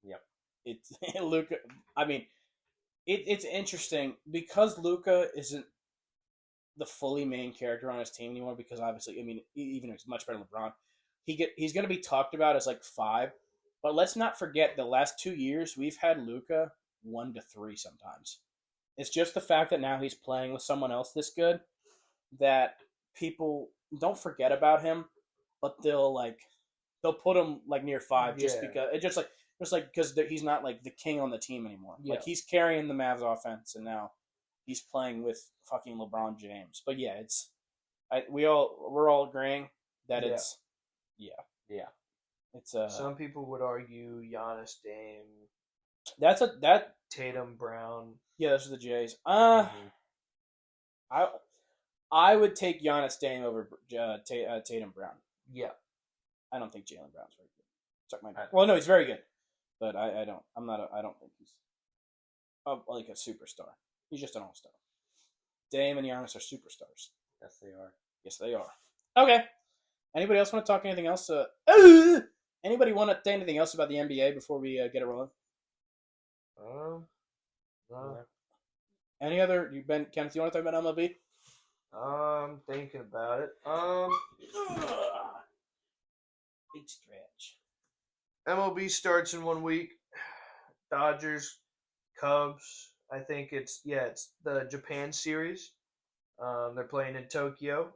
Yep. It's Luka. I mean, it's interesting because Luka isn't the fully main character on his team anymore. Because obviously, I mean, even if he's much better than LeBron, he's going to be talked about as like 5. But let's not forget the last 2 years we've had Luka 1 to 3 sometimes. It's just the fact that now he's playing with someone else this good that people don't forget about him, but they'll put him like near 5 just because it's just like because he's not like the king on the team anymore. Yeah. Like he's carrying the Mavs offense, and now he's playing with fucking LeBron James. But yeah, we're all agreeing that it's it's some people would argue Giannis, Dame. That Tatum, Brown. Yeah, those are the Jays. I would take Giannis Dame over Tatum Brown. Yeah, I don't think Jaylen Brown's very good. Well, no, he's very good, but I don't think he's like a superstar. He's just an all-star. Dame and Giannis are superstars. Yes, they are. Yes, they are. Okay. Anybody else want to talk anything else? Anybody want to say anything else about the NBA before we get it rolling? No. Any other? Kenneth, you want to talk about MLB? Thinking about it. Big stretch. MLB starts in 1 week. Dodgers, Cubs. I think it's the Japan series. They're playing in Tokyo.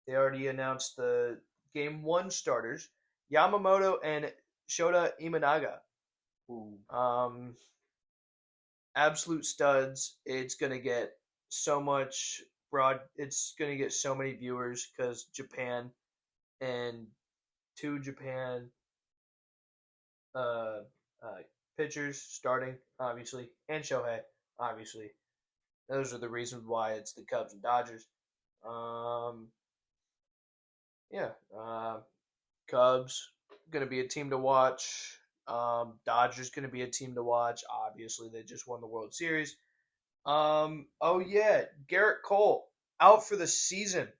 They already announced the Game 1 starters: Yamamoto and Shota Imanaga. Absolute studs. It's gonna get so much it's gonna get so many viewers because Japan and 2 Japan pitchers starting, obviously, and Shohei, obviously. Those are the reasons why it's the Cubs and Dodgers. Cubs gonna be a team to watch. Dodgers gonna be a team to watch. Obviously, they just won the World Series. Garrett Cole out for the season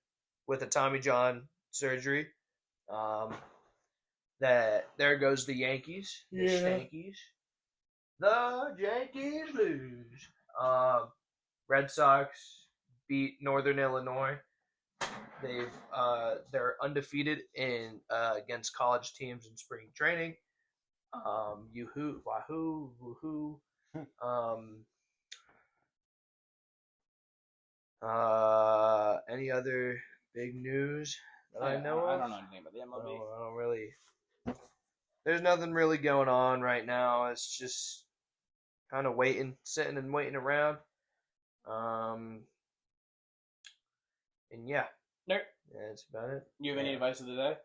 with a Tommy John surgery. There goes the Yankees. The Yankees. The Yankees lose. Red Sox beat Northern Illinois. They're undefeated in against college teams in spring training. Yoo-hoo, wahoo, woohoo. Any other big news that I know of? I don't know anything about the MLB. I don't really. There's nothing really going on right now. It's just kind of sitting and waiting around. And yeah. Nerd. Yeah, that's about it. You have any advice of the day?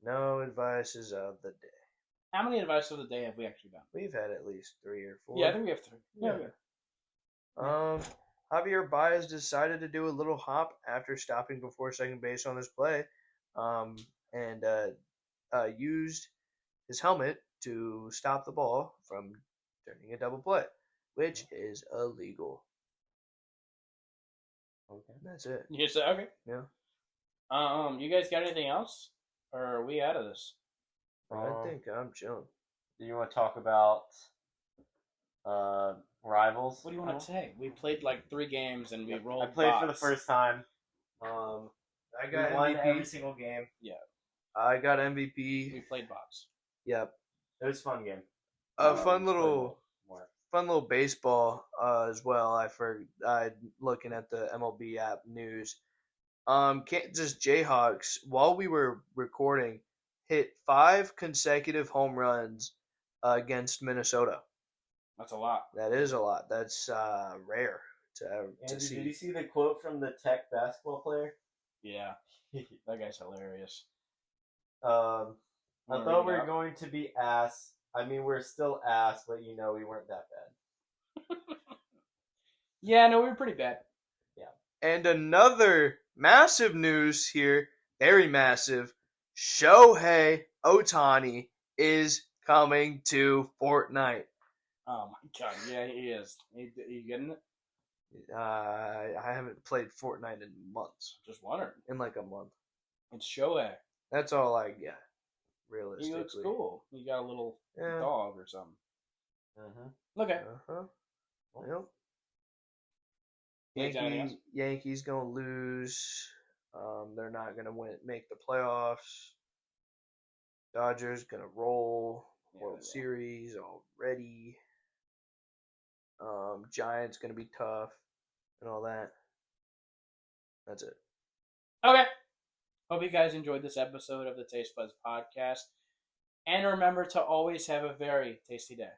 No advices of the day. How many advices of the day have we actually done? We've had at least 3 or 4. Yeah, I think we have 3. Yeah. Javier Baez decided to do a little hop after stopping before second base on his play, and used his helmet to stop the ball from turning a double play, which is illegal. Okay. That's it. You said okay. Yeah. You guys got anything else, or are we out of this? I think I'm chilling. Do you want to talk about rivals? What do you want to say? We played like 3 games and we rolled. I played bots. for the first time. I got won MVP. every single game. Yeah. I got MVP. We played bots. Yep. It was a fun game. Fun little baseball as well. I looking at the MLB app news. Kansas Jayhawks, while we were recording, hit 5 consecutive home runs against Minnesota. That's a lot. That is a lot. That's rare to see. Did you see the quote from the Tech basketball player? Yeah, that guy's hilarious. I thought we were going to be ass. I mean, we're still ass, but we weren't that bad. Yeah, no, we were pretty bad. Yeah. And another massive news here, very massive. Shohei Ohtani is coming to Fortnite. Oh my god, yeah, he is. You getting it? I haven't played Fortnite in months. Just wondering. In like a month. It's Shohei. That's all I get. Realistically. He looks cool. You got a little dog or something. Mm-hmm. Okay. Yep. Yankees gonna lose. They're not gonna make the playoffs. Dodgers gonna roll. World Series already. Giants gonna be tough and all that. That's it. Okay. Hope you guys enjoyed this episode of the TasteBuds podcast. And remember to always have a very tasty day.